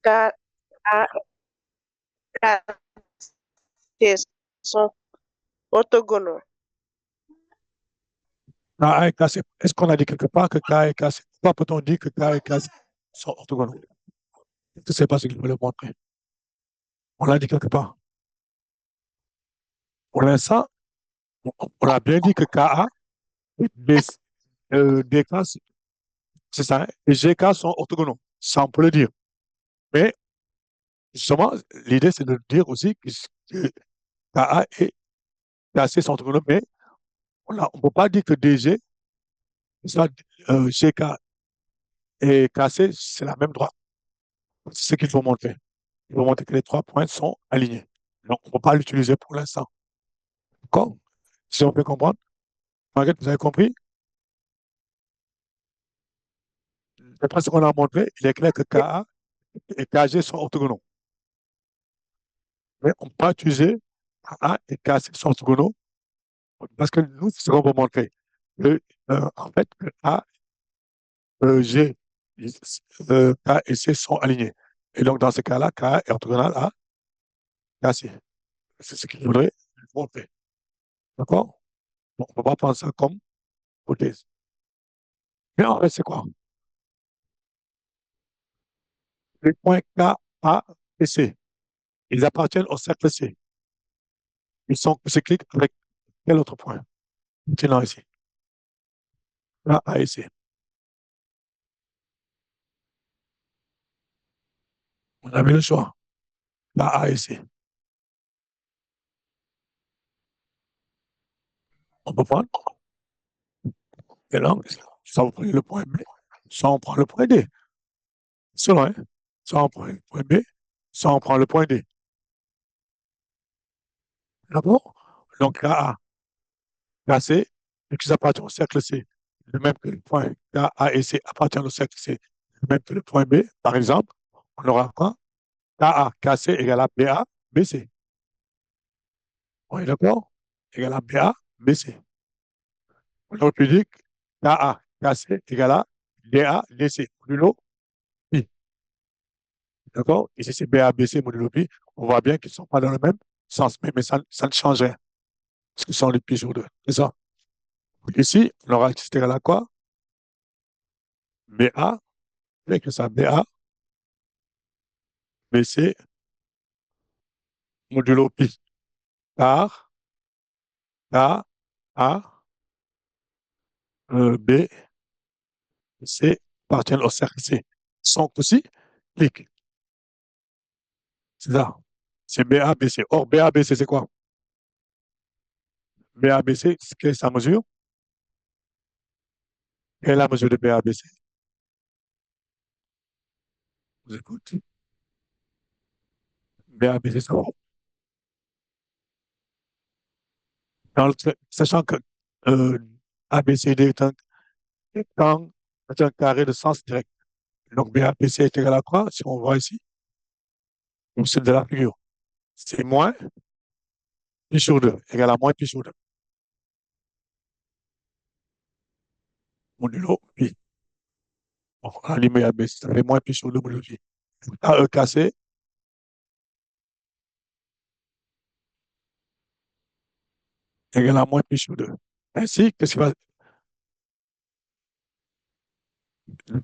K, A, K, T sont orthogonaux. K et K, est-ce qu'on a dit quelque part que K et K, pourquoi peut-on dire que K et K sont orthogonaux? Est-ce que c'est pas ce qu'il veut le montrer? On l'a dit quelque part. Pour l'instant, on a bien dit que KA et DK, c'est ça, hein, et GK sont orthogonaux. Ça, on peut le dire. Mais justement, l'idée, c'est de dire aussi que KA et KC sont orthogonaux, mais on ne peut pas dire que DG, soit GK et KC, c'est la même droite. C'est ce qu'il faut montrer. Il faut montrer que les 3 points sont alignés. Donc, on ne peut pas l'utiliser pour l'instant. D'accord? Si on peut comprendre. Marguerite, vous avez compris? D'après ce qu'on a montré, il est clair que KA et KG sont orthogonaux. Mais on ne peut pas utiliser KA et KC sont orthogonaux parce que nous, c'est ce qu'on va montrer. Que, en fait, que A, G, K et C sont alignés. Et donc, dans ce cas-là, K est orthogonal à KC. C'est ce qu'il faudrait montrer. D'accord? Donc, on ne peut pas prendre ça comme hypothèse. Mais en fait, c'est quoi? Les points K, A et C, ils appartiennent au cercle C. Ils sont cycliques avec quel autre point? Maintenant ici. K, A et C. On avait le choix. K, A et C. On peut prendre. Et là, soit on prend le point B, soit on prend le point D. C'est vrai. Soit on prend le point B, soit on prend le point D. D'accord? Donc, K, A, K, C, et qu'ils appartiennent au cercle C. De même que le point K, A et C appartiennent au cercle C. De même que le point B, par exemple, on aura quoi? KA, KC égale à BA, BC. On est d'accord? Égale à BA, BC. On aurait pu dire KA, KC égale à DA, DC, modulo pi. D'accord? Ici, c'est BA, BC, modulo pi. On voit bien qu'ils ne sont pas dans le même sens, mais ça ne change rien. Parce que ce sont les pi sur deux. C'est ça. Ici, on aura c'est égal à quoi? BA, avec ça, BA, BC, modulo pi. Car K, A, B, C appartiennent au cercle C. Sont aussi clics. C'est ça. C'est BABC. Or, BABC, c'est quoi? BABC, quelle est sa mesure? Quelle est la mesure de BABC? Vous écoutez? BABC, c'est quoi? Sachant que ABCD est un carré de sens direct. Donc, BABC est égal à quoi? Si on voit ici, c'est de la figure. C'est moins pi sur 2, égal à moins pi sur 2. modulo pi. Bon, on a limé AB, ça fait moins pi sur 2 modulo pi. KE cassé égale à moins pi sur 2. Ainsi, qu'est-ce qui va.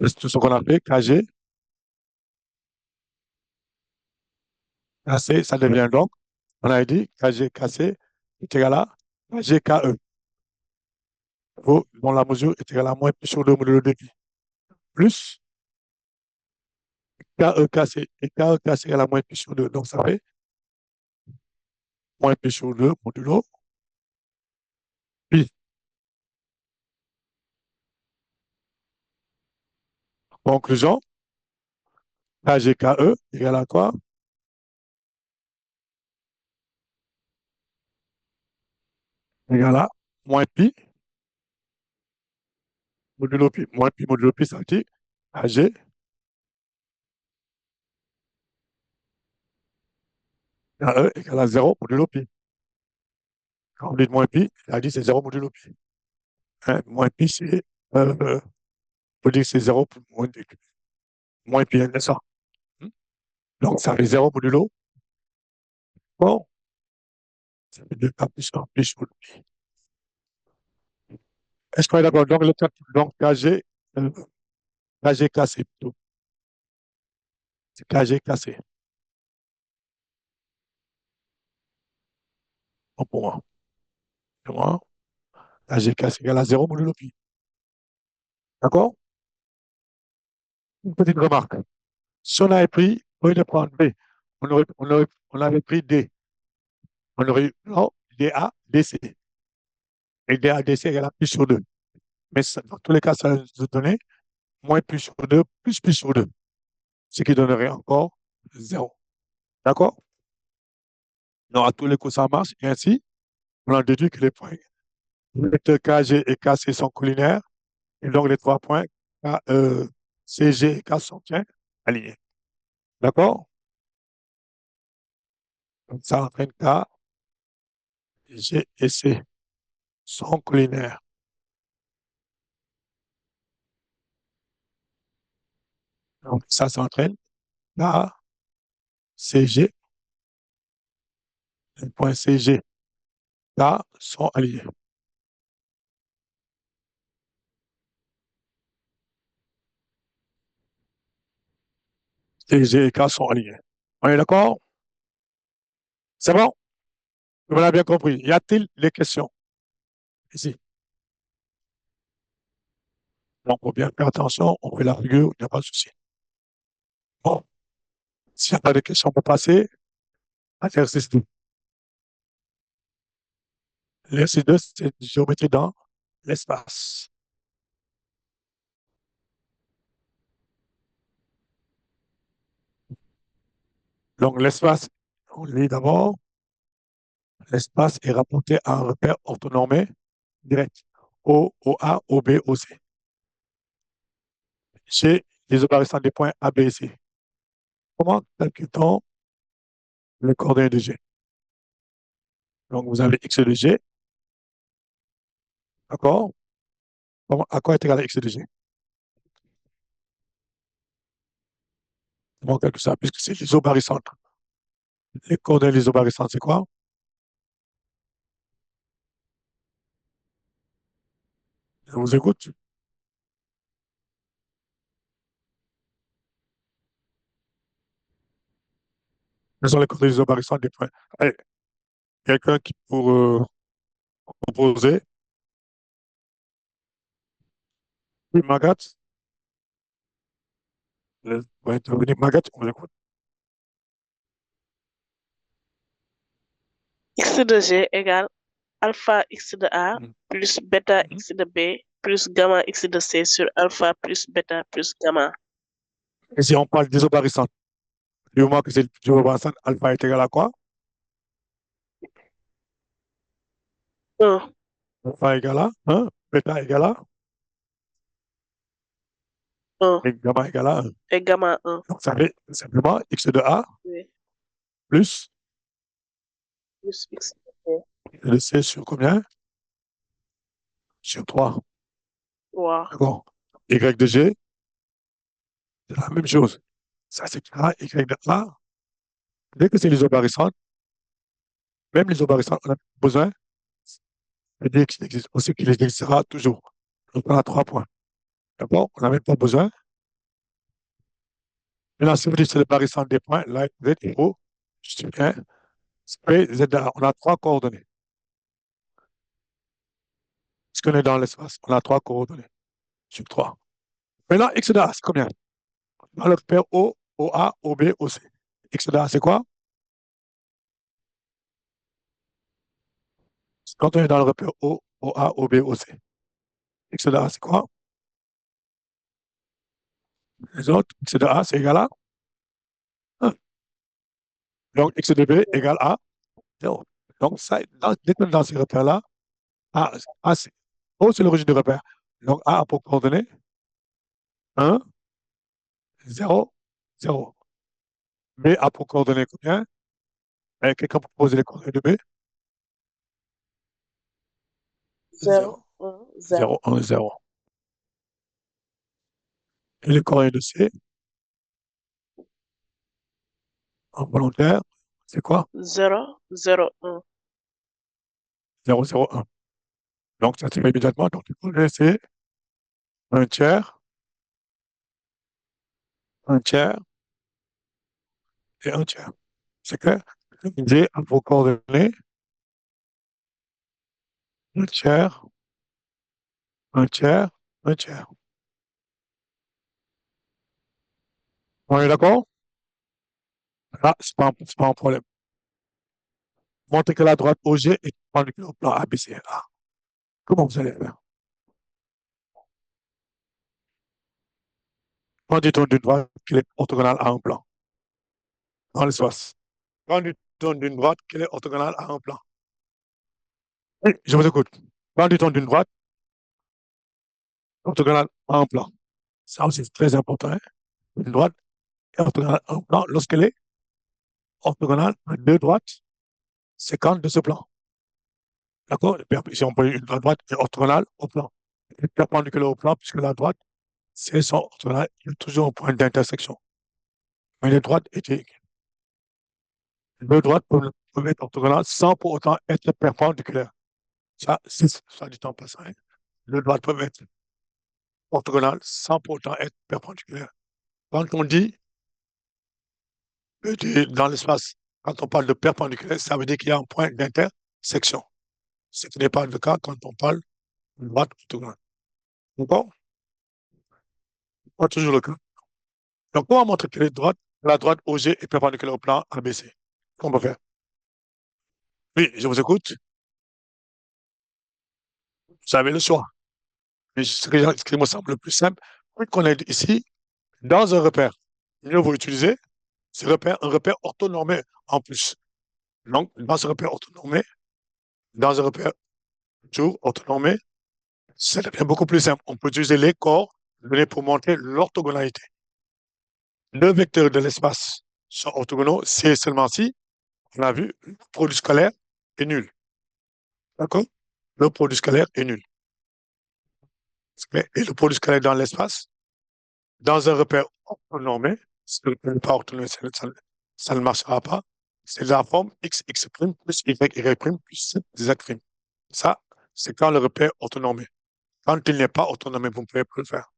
C'est ce qu'on a fait, KG, cassé, ça devient donc, on a dit KG cassé est égal à KG KE. Dont la mesure est égale à moins pi sur 2 modulo de pi. Plus KE cassé et KE cassé égale à moins pi sur 2. Donc ça fait moins pi sur 2 modulo pi. Conclusion, KGKE égale à quoi? Égale à moins pi modulo pi. Moins pi modulo pi, ça veut dire KG KE égale à 0 modulo pi. Quand on dit moins pi, ça dit c'est 0 modulo pi. Hein, moins pi, c'est, faut dire que c'est 0 moins pi, c'est ça. Donc ça fait 0 modulo. Bon, ça fait 2 K plus 1 plus pi. Est-ce qu'on est d'accord? Donc KG, KG cassé plutôt. C'est KG cassé. Bon, pour moi. Pour moi, KG cassé égale à 0 modulo pi. D'accord? Une petite remarque. Si on avait pris, au lieu de prendre B, on avait pris D. On aurait eu non, DA, DC. Et DA, DC égale à plus sur 2. Mais dans tous les cas, ça nous donnait moins plus sur 2 plus sur 2. Ce qui donnerait encore 0. D'accord? Donc, à tous les coups, ça marche. Et ainsi, on en déduit que les points vecteurs KG et KC sont collinaires. Et donc, les 3 points CG et K sont bien alignés. D'accord? Donc, ça entraîne K, G et C sont collinaires. Donc, ça s'entraîne K, CG, les points CG, K sont alignés. CG et K sont alignés. On est d'accord? C'est bon? Vous l'avez bien compris. Y a-t-il des questions? Ici. Donc, il faut bien faire attention. On fait la figure, il n'y a pas de souci. Bon, s'il n'y a pas de questions, on peut passer à l'exercice 2. L'exercice 2, c'est une géométrie dans l'espace. Donc, l'espace, on lit d'abord, l'espace est rapporté à un repère orthonormé direct. O, OA, OB, OC. Chez les opérations des points A, B et C. Comment calcule-t-on les coordonnées de G? Donc, vous avez X de G. D'accord? À quoi est égal à X de G? Comment on calcule ça? Puisque c'est l'isobarycentre. Les coordonnées de l'isobarycentre, c'est quoi? Je vous écoute. Quelles sont les coordonnées isobarycentres des points? Allez, quelqu'un qui pour proposer? Oui, Magat? Pour intervenir, Magat, on vous écoute. X de G égale alpha X de A plus bêta Mhm. X de B plus gamma X de C sur alpha plus bêta plus gamma. Et si on parle d'isobarycentre, du moment que c'est l'isobarycentre, alpha est égal à quoi? 1, Alpha égale à 1, bêta égale à 1 et gamma égale à 1. et gamma 1. Donc, ça fait simplement X de A Oui, plus plus X de C. X de C sur combien? Sur 3. Wow. D'accord? Y de G, c'est la même chose. Ça s'écrira Y de A. Dès que c'est l'isobarycentre, même l'isobarycentre, on a besoin de dire qu'il existe aussi, qu'il existera toujours. Donc, on a 3 points. D'accord? On n'a même pas besoin. Maintenant, si vous dites que c'est le barycentre des points, là, Z, O, je suis bien. P, Z, A. On a 3 coordonnées. Parce qu'on est dans l'espace, on a 3 coordonnées sur 3. Maintenant, X de A, c'est combien? On va le repère O, OA, OB, OC. X de A, c'est quoi? Quand on est dans le repère O, OA, OB, OC. X de A, c'est quoi? Les autres, X de A, c'est égal à 1. Donc, X de B égale à 0. Donc, ça, dès que dans ces repères-là, A, O, c'est l'origine du repère. Donc, A a pour coordonnées 1, 0, 0. B a pour coordonnées combien? Quelqu'un peut poser les coordonnées de B? 0, 0, 1, 0, 0. 1, 0. Et les coordonnées de C, en volontaire, c'est quoi? 0, 0, 1. 0, 0, 1. Donc, ça se fait immédiatement. Donc, les coordonnées, c'est 1 tiers, 1 tiers et 1 tiers. C'est clair? D a pour coordonnées 1 tiers, 1 tiers, 1 tiers. On est d'accord? Là, c'est pas un problème. Montrez que la droite OG est perpendiculaire au plan ABCA. Comment vous allez faire? Quand dit-on d'une droite qu'elle est orthogonale à un plan? Dans l'espace. Quand dit-on d'une droite qu'elle est orthogonale à un plan? Oui, je vous écoute. Quand dit-on d'une droite orthogonale à un plan? Ça aussi, c'est très important. Hein? Une droite est orthogonale à un plan lorsqu'elle est orthogonale à deux droites séquentes de ce plan. D'accord? Si on peut une droite est orthogonale au plan, elle est perpendiculaire au plan, puisque la droite, si elles sont orthogonales, il y a toujours un point d'intersection. Mais les droites étaient deux droites peuvent être orthogonales sans pour autant être perpendiculaires. Ça, c'est ça dit en passant. Hein. Deux droites peuvent être orthogonales sans pour autant être perpendiculaires. Quand on dit dans l'espace, quand on parle de perpendiculaire, ça veut dire qu'il y a un point d'intersection. Ce qui n'est pas le cas quand on parle de droite orthogonale. D'accord? Pas toujours le cas. Donc, on va montrer que la droite OG est perpendiculaire au plan ABC. Qu'on peut faire? Oui, je vous écoute. Vous avez le choix. Mais ce qui me semble le plus simple, vu qu'on est ici, dans un repère, mieux vaut utiliser un repère orthonormé en plus. Donc, dans ce repère orthonormé, dans un repère toujours orthonormé, ça devient beaucoup plus simple. On peut utiliser les coordonnées pour montrer l'orthogonalité. Deux vecteurs de l'espace sont orthogonaux, c'est seulement si, on a vu, le produit scalaire est nul. D'accord? Le produit scalaire est nul. Et le produit scalaire dans l'espace, dans un repère orthonormé, si le repère n'est pas orthonormé, ça ne marchera pas. C'est la forme x prime plus y prime plus z'. Ça, c'est quand le repère est orthonormé. Quand il n'est pas orthonormé, vous ne pouvez pas le faire.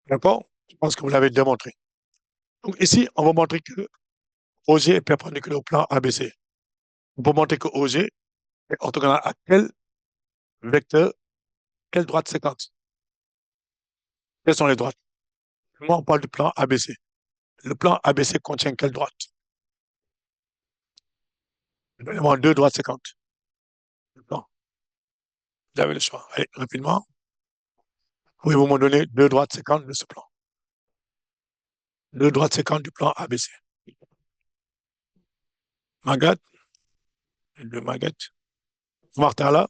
D'accord? Je pense que vous l'avez démontré. Donc ici, on va montrer que OG est perpendiculaire au plan ABC. On peut montrer que OG est orthogonal à quel vecteur, quelle droite séquence? Quelles sont les droites? Moi, on parle du plan ABC. Le plan ABC contient quelle droite? Donnez-moi deux droites séquentes. Le plan. Vous avez le choix. Allez, rapidement. Pouvez-vous me donner deux droites séquentes de ce plan? Deux droites séquentes du plan ABC. Magat, deux Magat. Martin là.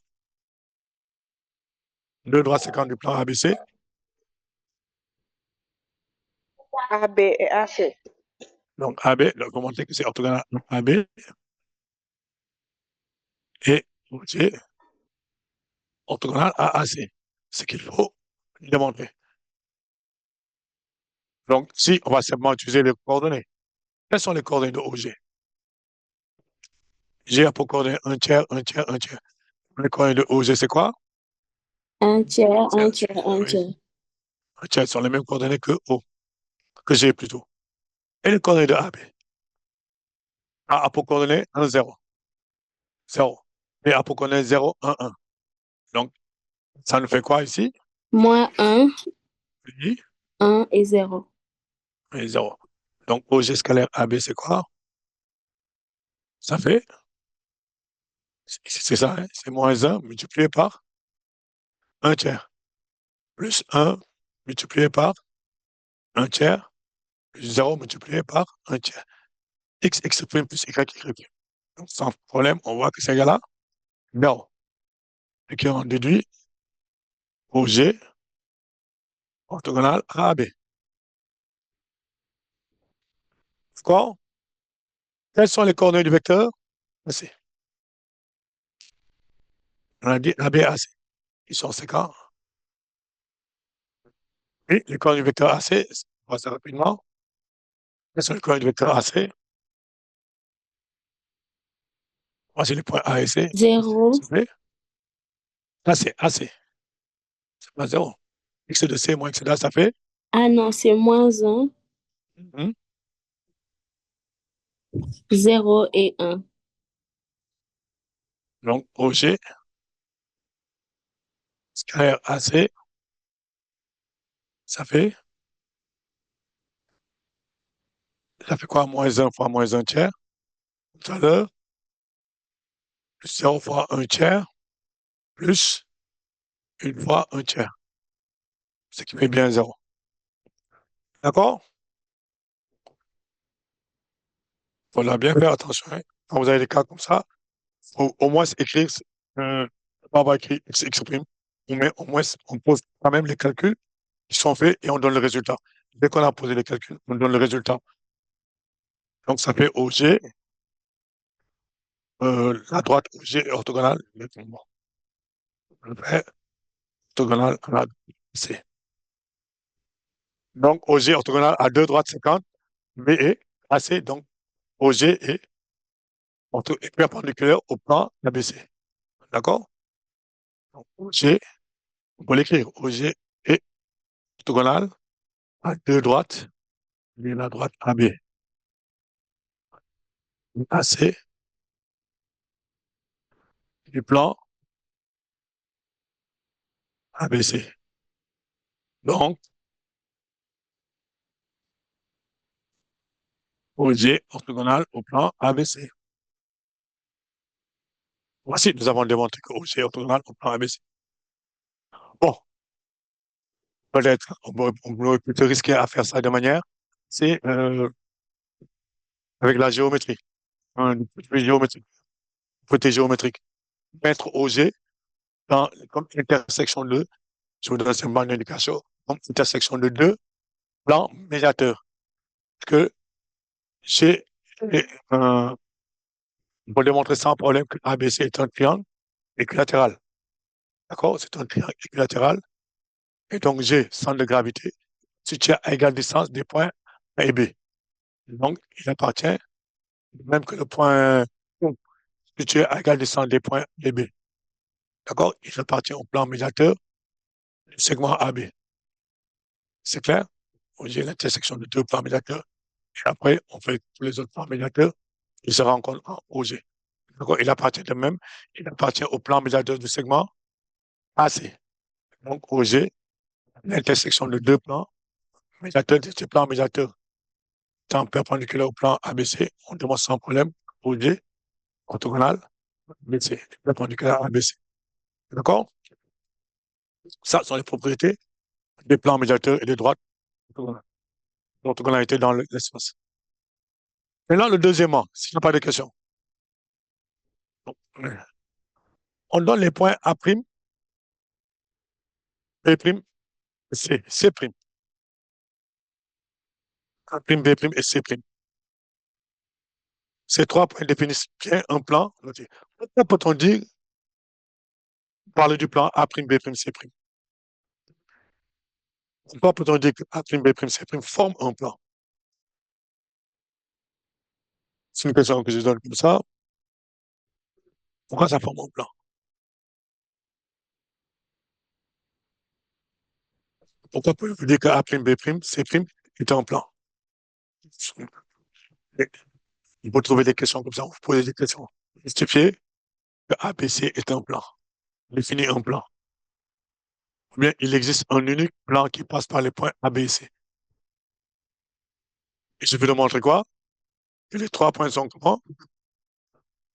Deux droites séquentes du plan ABC. AB et AC. Donc AB, donc vous montrez que c'est orthogonal à AB. Et c'est orthogonal à AC. Ce qu'il faut démontrer. Donc, si on va simplement utiliser les coordonnées. Quelles sont les coordonnées de OG? G a pour coordonnées un tiers, un tiers, un tiers. Les coordonnées de OG, c'est quoi? Un tiers, C'est un un tiers, tiers, un oui. tiers. Un tiers sont les mêmes coordonnées que O, que G plutôt. Et les coordonnées de AB? A pour coordonnées 1, 0. 0. B a pour coordonnées 0, 1, 1. Donc, ça nous fait quoi ici? Moins 1, Oui, 1 et 0. et 0. Donc, OG scalaire AB, c'est quoi? Ça fait, c'est ça, hein? C'est moins 1 multiplié par 1 tiers. Plus 1 multiplié par 1 tiers. Plus 0 multiplié par 1 tiers. X prime plus Y, Y prime. Donc, sans problème, on voit que c'est égal à 0. Et qu'on déduit OG orthogonal à AB. D'accord? Quelles sont les coordonnées du vecteur? AC. On a dit AB et AC. Ils sont séquents. Et les coordonnées du vecteur AC, on va ça rapidement. Quelles sont les coordonnées du vecteur AC? Voici les points A et C. 0. S'il vous plaît. AC, AC. C'est pas 0. X de C moins X de A, ça fait? Ah non, c'est moins 1, 0 et 1. Donc, OG scalaire AC, ça fait quoi? Moins 1 fois moins 1 tiers. Tout à l'heure, plus 0 fois 1 tiers, plus 1 fois 1 tiers. Ce qui fait bien 0. D'accord? Il faudra bien faire attention, hein. Quand vous avez des cas comme ça, il faut au moins écrire, pas avoir écrit X prime, mais au moins on pose quand même les calculs qui sont faits et on donne le résultat. Dès qu'on a posé les calculs, on donne le résultat. Donc ça fait OG, la droite OG est orthogonale, bon, le fait orthogonale à la C. Donc OG est orthogonale à deux droites 50, B et AC, donc OG est perpendiculaire au plan ABC. D'accord? Donc OG, on peut l'écrire, OG est orthogonale à deux droites, et la droite AB. AC du plan ABC. Donc, OG orthogonal au plan ABC. Voici, nous avons démontré que OG est orthogonal au plan ABC. Bon, peut-être, on pourrait plutôt risquer à faire ça de manière, c'est avec la géométrie, une propriété géométrique. Mettre OG comme intersection de, je vous donne simplement une indication, comme intersection de deux plans médiateurs. Que j'ai, euh, pour démontrer sans problème que ABC est un triangle équilatéral. D'accord? C'est un triangle équilatéral. Et donc, G, centre de gravité, situé à égale distance des points A et B. Donc, il appartient, même que le point situé à égale distance des points A et B. D'accord? Il appartient au plan médiateur du segment AB. C'est clair? J'ai l'intersection de deux plans médiateurs. Et après, on fait tous les autres plans médiateurs. Ils se rencontrent en OG. D'accord? Il appartient de même. Il appartient au plan médiateur du segment AC. Donc, OG, l'intersection de deux plans médiateurs de ce plan médiateur étant perpendiculaire au plan ABC, on demande sans problème OG orthogonal ABC, perpendiculaire à ABC. D'accord? Ça sont les propriétés des plans médiateurs et des droites orthogonales. L'orthogonalité dans l'espace. Maintenant, le deuxièmement, s'il n'y a pas de questions. Donc, on donne les points A', B', C, C'. A', B' et C'. Ces trois points définissent bien un plan. Pourquoi peut-on dire, parler du plan A', B', C'? Pourquoi peut-on dire que A', B', C' forment un plan? C'est une question que je donne comme ça. Pourquoi ça forme un plan? Pourquoi peut-on dire que A', B', C' est un plan? Il faut trouver des questions comme ça, vous posez des questions. Justifier que ABC est un plan. Définir un plan. Ou bien il existe un unique plan qui passe par les points A, B et C. Il suffit de montrer quoi? Que les 3 points sont comment?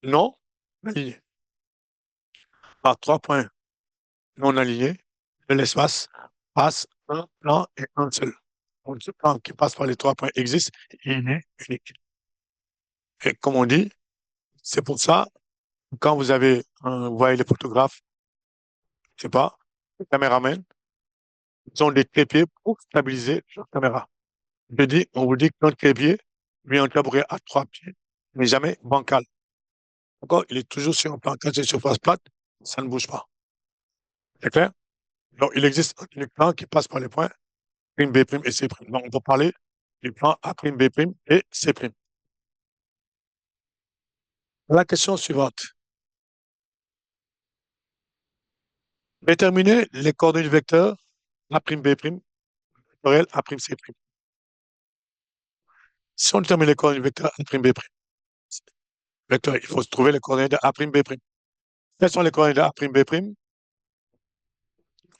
Non alignés. Par 3 points non alignés, de l'espace passe un plan et un seul. Donc, ce plan qui passe par les 3 points existe et il est unique. Et comme on dit, c'est pour ça, quand vous voyez les photographes, je sais pas, les caméramans, ils ont des trépieds pour stabiliser leur caméra. On vous dit que notre trépied, lui, un tabouret à 3 pieds, n'est jamais bancal. D'accord? Il est toujours sur un plan. Quand c'est une surface plate, ça ne bouge pas. C'est clair? Donc, il existe un unique plan qui passe par les points prime, B' et C'. Donc, on peut parler du plan A', B' et C'. La question suivante. Déterminer les coordonnées du vecteur A', B', vectoriel A', C'. Si on détermine les coordonnées du vecteur A', B', vecteur, il faut se trouver les coordonnées de A', B'. Quelles sont les coordonnées de A', B'?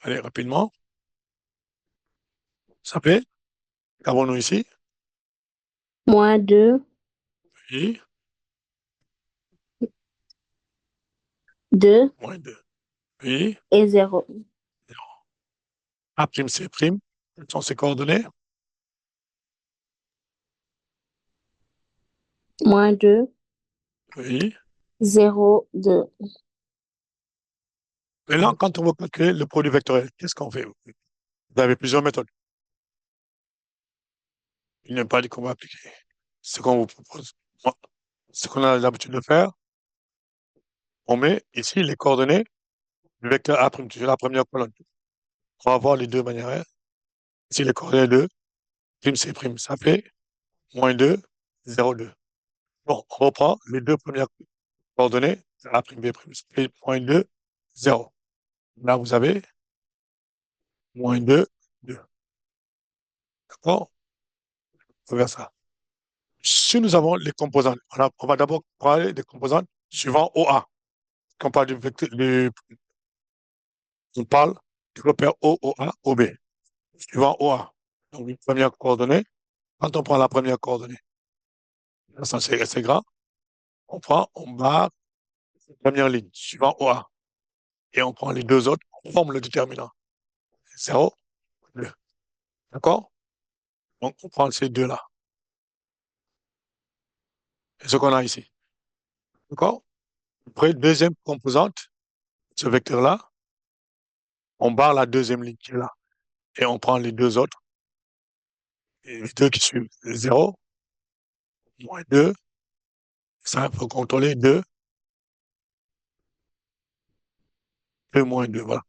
Allez, rapidement. Ça fait? Qu'avons-nous ici? -2, Oui, 2 moins 2. Oui, et 0. A', C'. Quelles sont ses coordonnées? -2, Oui. 0, 2. Maintenant, quand on veut calculer le produit vectoriel, qu'est-ce qu'on fait? Vous avez plusieurs méthodes. Il n'est pas dit qu'on va appliquer. Ce qu'on vous propose, moi, ce qu'on a l'habitude de faire, on met ici les coordonnées du vecteur A', sur la première colonne. On va voir les deux manières. Hein. Ici, les coordonnées de prime C', ça fait -2, 0, 2. Bon, on reprend les deux premières coordonnées, A', B', ça fait -2, 0. Là, vous avez -2, 2. D'accord? On va faire ça. Si nous avons les composantes, on va d'abord parler des composantes suivant OA. Quand on parle on parle du repère OA, OB, suivant OA. Donc, une première coordonnée. Quand on prend la première coordonnée, ça c'est grand, on barre la première ligne, suivant OA. Et on prend les deux autres, on forme le déterminant. 0, 2. D'accord? Donc, on prend ces deux-là. C'est ce qu'on a ici. D'accord? Après, deuxième composante, ce vecteur-là, on barre la deuxième ligne qui est là. Et on prend les deux autres, les deux qui suivent 0, -2, ça, il faut contrôler 2, 2 -2, voilà.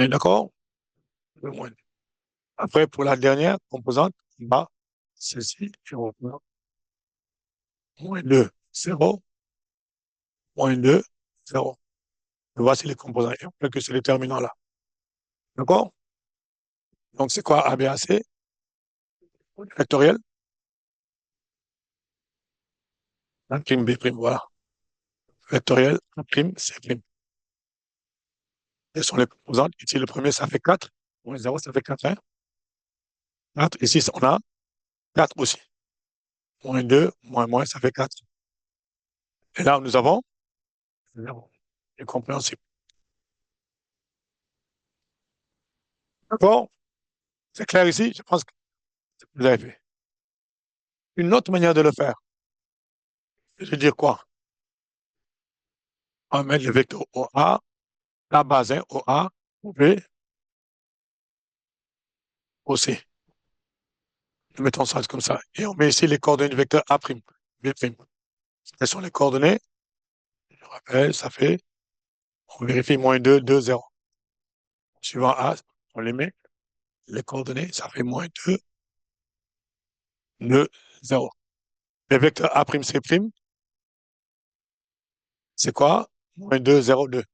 D'accord? 2 -2. Après, pour la dernière composante, on bat celle-ci, et on prend -2, 0, -2, 0. Et voici les composants, et on peut que ce déterminant-là. D'accord? Donc, c'est quoi ABAC? Factoriel? A', B', voilà. Factoriel, A', C'. Quelles sont les composantes? Ici, le premier, ça fait 4. Moins 0, ça fait 4. Hein? 4. Ici, on a 4 aussi. -2, moins, ça fait 4. Et là, nous avons 0. C'est compréhensible. D'accord? C'est clair ici? Je pense que vous avez fait. Une autre manière de le faire, c'est de dire quoi? On met le vecteur OA, la base OA, B, OC. Nous mettons ça comme ça. Et on met ici les coordonnées du vecteur A', B'. Quelles sont les coordonnées? Je rappelle, ça fait, on vérifie -2, 2, 0. suivant A, on les met, les coordonnées, ça fait moins 2, 2, 0. Le vecteur A'C', c'est quoi? Moins 2, 0, 2.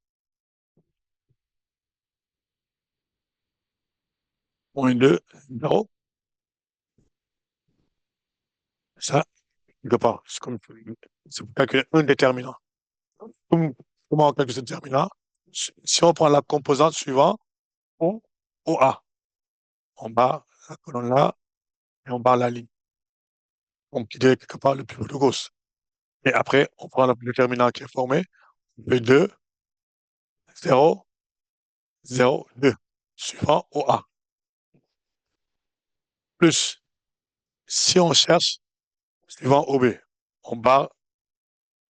Moins 2, 0. Ça, quelque part, c'est pour calculer un déterminant. Comment on calcule ce déterminant? Si on prend la composante suivante, OA, on barre la colonne là et on barre la ligne. On dit quelque part le pivot de Gauss. Et après, on prend le déterminant qui est formé, V2, 0, 0, 2, suivant OA. Plus, si on cherche, suivant OB, on barre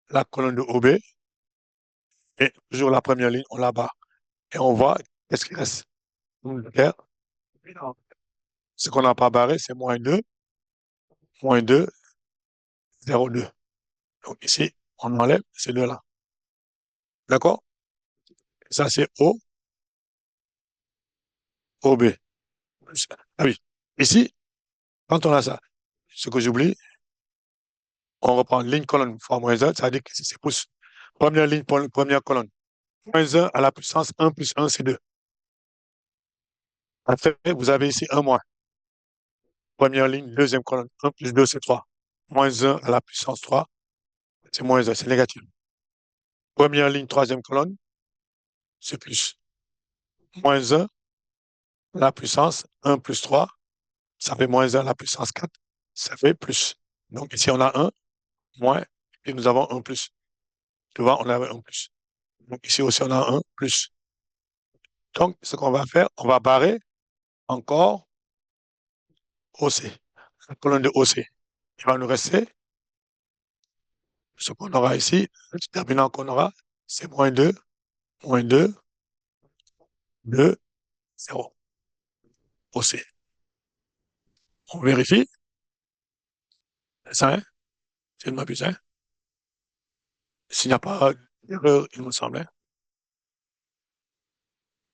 la colonne de OB et toujours la première ligne, on la barre. Et on voit qu'est-ce qui reste. Ce qu'on n'a pas barré, c'est moins 2, 0, 2. Donc ici, on enlève ces deux-là. D'accord? Ça, c'est O, OB. Ah oui. Ici, quand on a ça, ce que j'oublie, on reprend ligne colonne fois moins 1, ça veut dire que c'est pouce. Première ligne, première colonne. Moins 1 à la puissance 1 plus 1, c'est 2. Après, vous avez ici un moins. Première ligne, deuxième colonne. 1 plus 2, c'est 3. Moins 1 à la puissance 3, c'est moins 1, c'est négatif. Première ligne, troisième colonne, c'est plus. Moins 1 à la puissance 1 plus 3, ça fait moins 1 à la puissance 4, ça fait plus. Donc ici, on a 1, moins, et nous avons 1 plus. Devant, on avait 1 plus. Donc ici aussi, on a 1 plus. Donc, ce qu'on va faire, on va barrer encore OC, la colonne de OC. Il va nous rester ce qu'on aura ici, le déterminant qu'on aura, c'est moins 2, 2, 0. OC. On vérifie. C'est ça, hein? C'est de m'abuser. Hein? S'il n'y a pas d'erreur, il me semblait.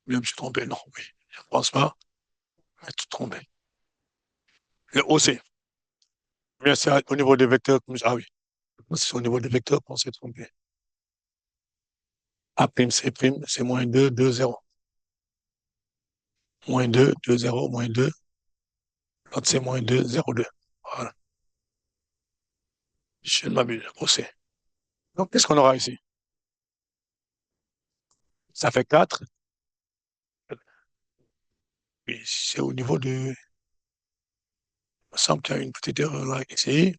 Je me suis trompé. Non, oui. Je ne pense pas. Je me suis trompé. Le OC. Bien, c'est au niveau des vecteurs. Ah oui. C'est au niveau des vecteurs qu'on s'est trompé. A'C', c'est moins 2, 2, 0. Moins 2, 2, 0, moins 2. L'autre, c'est moins 2, 0, 2. Voilà. Je ne m'abuse. OC. Donc, qu'est-ce qu'on aura ici? Ça fait 4. Oui, c'est au niveau de... Il me semble qu'il y a une petite erreur là, ici.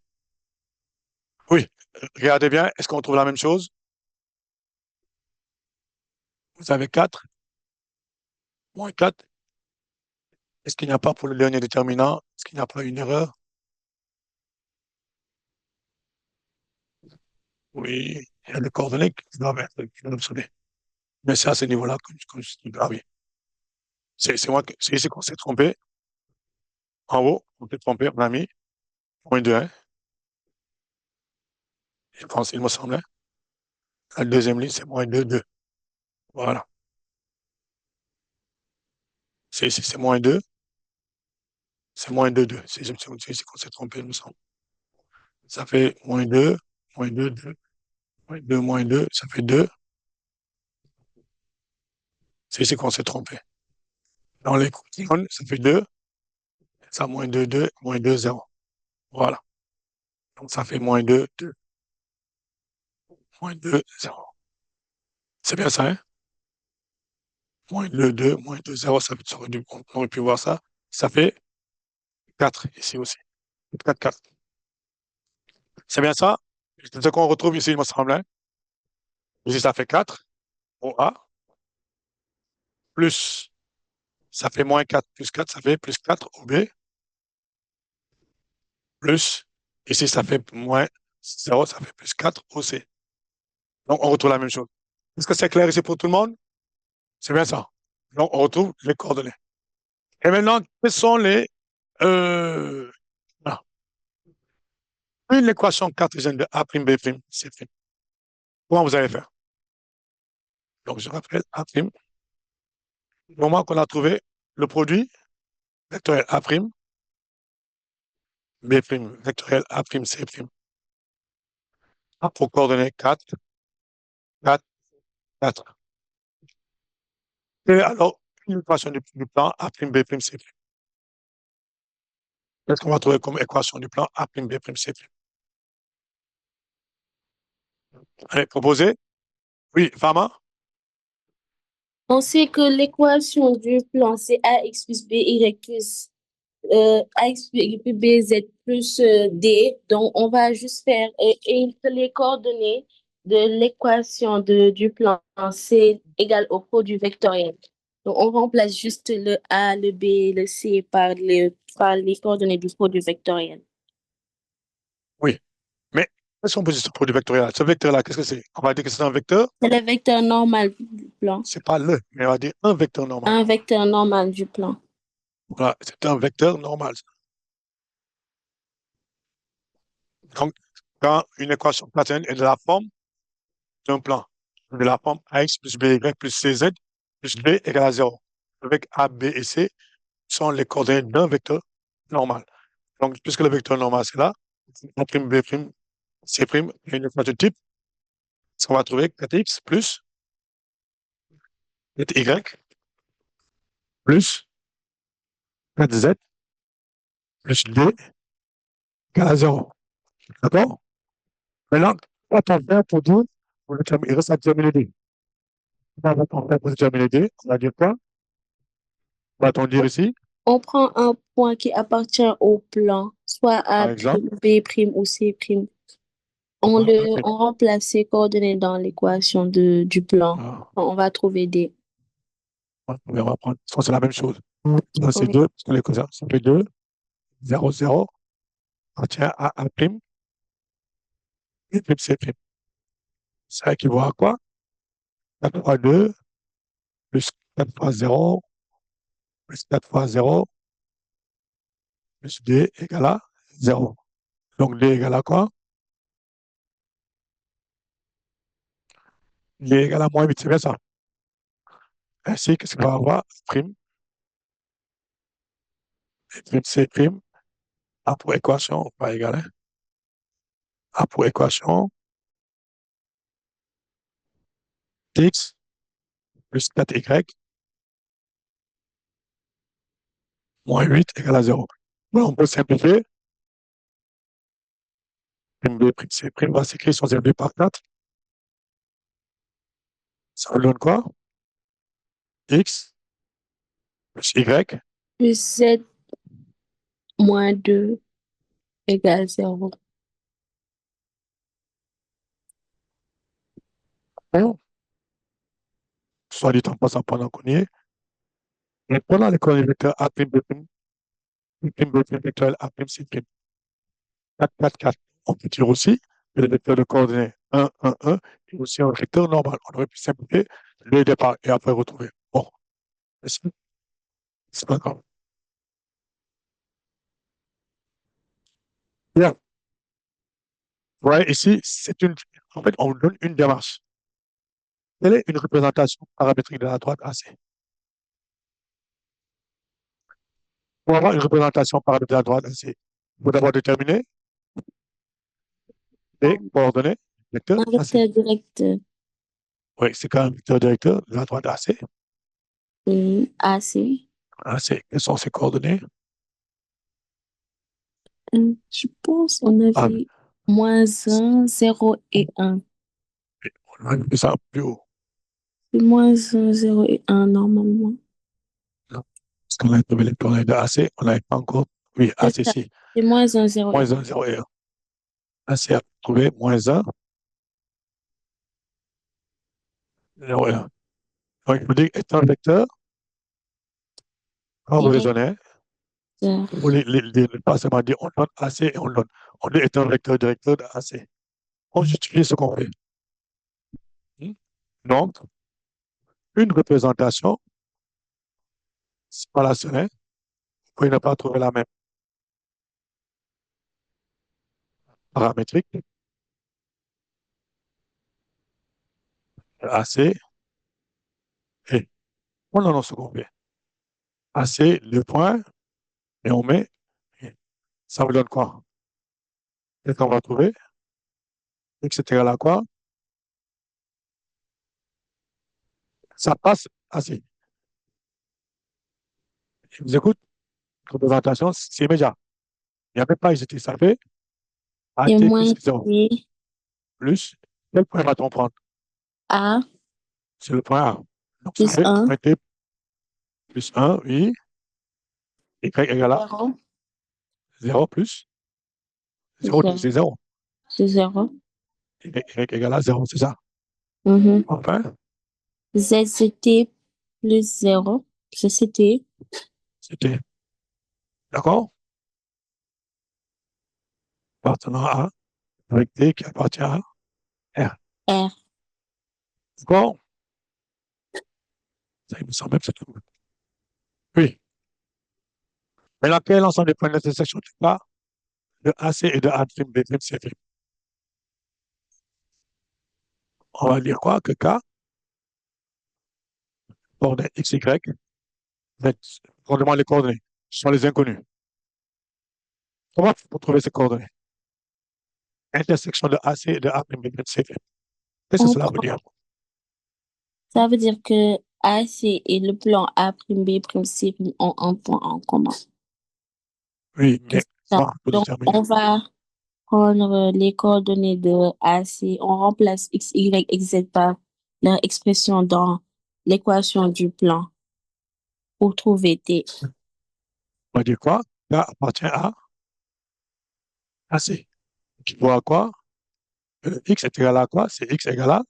Oui, regardez bien, est-ce qu'on trouve la même chose? Vous avez 4, moins 4. Est-ce qu'il n'y a pas pour le dernier déterminant? Est-ce qu'il n'y a pas une erreur? Oui, il y a des coordonnées qui doivent être sonnées. Mais c'est à ce niveau-là que je dis, ah oui, c'est ici qu'on s'est trompé. En haut, on s'est trompé, on a mis moins 2, hein. Je pense, il me semblait. La deuxième ligne, c'est moins 2, 2. Voilà. C'est moins 2. C'est moins 2, 2. C'est ici qu'on s'est trompé, il me semble. Ça fait moins 2, 2. Moins 2, ça fait 2. C'est ici qu'on s'est trompé. Dans les colonnes, ça fait 2. Ça, moins 2, 2, moins 2, 0. Voilà. Donc, ça fait moins 2, 2. Moins 2, 0. C'est bien ça, hein? Moins 2, 2, moins 2, 0, on aurait pu voir ça. Ça fait 4 ici aussi. 4, 4. C'est bien ça? C'est ce qu'on retrouve ici, il me semble. Hein? Ici, ça fait 4 au A. Plus, ça fait moins 4. Plus 4, ça fait plus 4 au B. Plus, ici, ça fait moins 0, ça fait plus 4 au C. Donc, on retrouve la même chose. Est-ce que c'est clair ici pour tout le monde? C'est bien ça. Donc, on retrouve les coordonnées. Et maintenant, quels sont les... voilà. Une équation cartésienne de A', B', C'. Comment vous allez faire? Donc, je rappelle A', Du moment qu'on a trouvé le produit vectoriel A', B', vectoriel A', C', A pour coordonnées 4, 4, 4. Et alors, une équation du plan A', B', C'. Qu'est-ce qu'on va trouver comme équation du plan A', B', C'? Allez, proposez. Oui, Fama? On sait que l'équation du plan, c'est ax plus by plus ax plus bz plus d. Donc, on va juste faire et que les coordonnées de l'équation du plan, c'est égal au produit vectoriel. Donc, on remplace juste le a, le b, le c par les coordonnées du produit vectoriel. Oui. Mais qu'est-ce qu'on peut dire ce produit vectoriel? Ce vecteur-là, qu'est-ce que c'est? On va dire que c'est un vecteur. C'est le vecteur normal du plan. C'est pas le, mais on va dire un vecteur normal. Un vecteur normal du plan. Voilà, c'est un vecteur normal. Donc, quand une équation platonienne est de la forme d'un plan, de la forme ax plus by plus cz plus b égale à 0, avec a, b et c sont les coordonnées d'un vecteur normal. Donc, puisque le vecteur normal, c'est là, a', b', c' et une équation de type, ce qu'on va trouver 4x plus 4y plus 4z plus d égale à 0. D'accord? Maintenant, quand on fait pour dire, il reste à déterminer d. Quand on fait pour déterminer d, on va dire quoi? Va-t-on dire ici, On prend un point qui appartient au plan, soit par A', exemple, B' ou C'. On remplace ces coordonnées dans l'équation du plan. On va trouver des. on va prendre, c'est la même chose. Donc, c'est 2, parce que les causes, ça fait 2, 0, 0, appartient à A', et C'. Ça équivaut à quoi? 4 fois 2, plus 4 fois 0, plus 4 fois 0, plus D égale à 0. Donc, D égale à quoi? D égale à moins 8, c'est bien ça. Ainsi, qu'est-ce qu'on va avoir? Prime, et prime C', A pour équation, pas égal, hein? A pour équation, x plus 4y moins 8 égale à 0. Bon, on peut simplifier. Prime B, prime C, prime va s'écrire sur 0 par 4. Ça nous donne quoi? X plus Y Plus Z moins 2 égale 0. Bon, soit dit en passant pendant qu'on y est. Mais pendant les coordonnées vecteurs A', B', B', vecteur A', C', 4, 4, 4. On peut dire aussi que le vecteur de coordonnées 1, 1, 1 est aussi un vecteur normal. On aurait pu simplifier le départ et après retrouver. Bon, c'est pas grave. Bien. Vous voyez ici, en fait, on vous donne une démarche. Quelle est une représentation paramétrique de la droite AC? Pour avoir une représentation paramétrique de la droite AC, il faut d'abord déterminer les coordonnées vecteur Un AC. vecteur directeur. Oui, c'est quand même vecteur directeur de la droite AC. AC. AC, quelles sont ses coordonnées? Je pense on Ah, avait moins 1, 0 et 1. on a mis ça plus haut. C'est moins 1, 0 et 1 normalement. Non. Parce qu'on a trouvé les coordonnées de AC, on n'avait pas encore. Oui, C'est AC, ça. si. C'est moins 1, 0 et Moins 1. 1, 0 et 1. AC a trouvé moins 1, 0 et 1. Donc, il faut dire est un vecteur, quand vous raisonnez, pour ne pas seulement dire on donne AC et on donne. On dit est un vecteur directeur de AC. On justifie ce qu'on fait. Donc, une représentation spatiale, vous pouvez ne pas trouver la même paramétrique, AC et On en a second B. AC, le point, et on met, ça vous donne quoi? Qu'est-ce qu'on va trouver? X est égal à quoi? Ça passe AC. Je vous écoute. Représentation, c'est immédiat. Il n'y a même pas hésité. Ça fait Et AT moins plus 0 T plus. Quel point va-t-on prendre? A C'est le point A. Donc, ça plus fait 1, point T plus 1, oui. Y égale à 0, 0 plus 0, 0, c'est 0. c'est 0. Y égale à 0, c'est ça. Mhm. Enfin, ZCT plus 0. ZCT. c'était. D'accord? Appartenant à avec T qui appartient à R. R. D'accord? Ça, il me semble même que c'est tout. Oui. Maintenant, quel est l'ensemble des points d'intersection de AC et de A', B', C'? On va dire quoi? Que K, coordonnées X, Y, Z, on demande les coordonnées. Ce sont les inconnus. Comment faut trouver ces coordonnées? Intersection de AC et de A', B', C'. Qu'est-ce que On cela veut prend- dire? Ça veut dire que AC et le plan A', B', C' ont un point en commun. Oui, mais Ça. comment pour Donc, déterminer? on va prendre les coordonnées de AC, on remplace X, Y et Z par leur expression dans l'équation du plan pour trouver T. On va dire quoi? K appartient à AC. Qui vaut à quoi? X est égal à quoi? C'est X égal à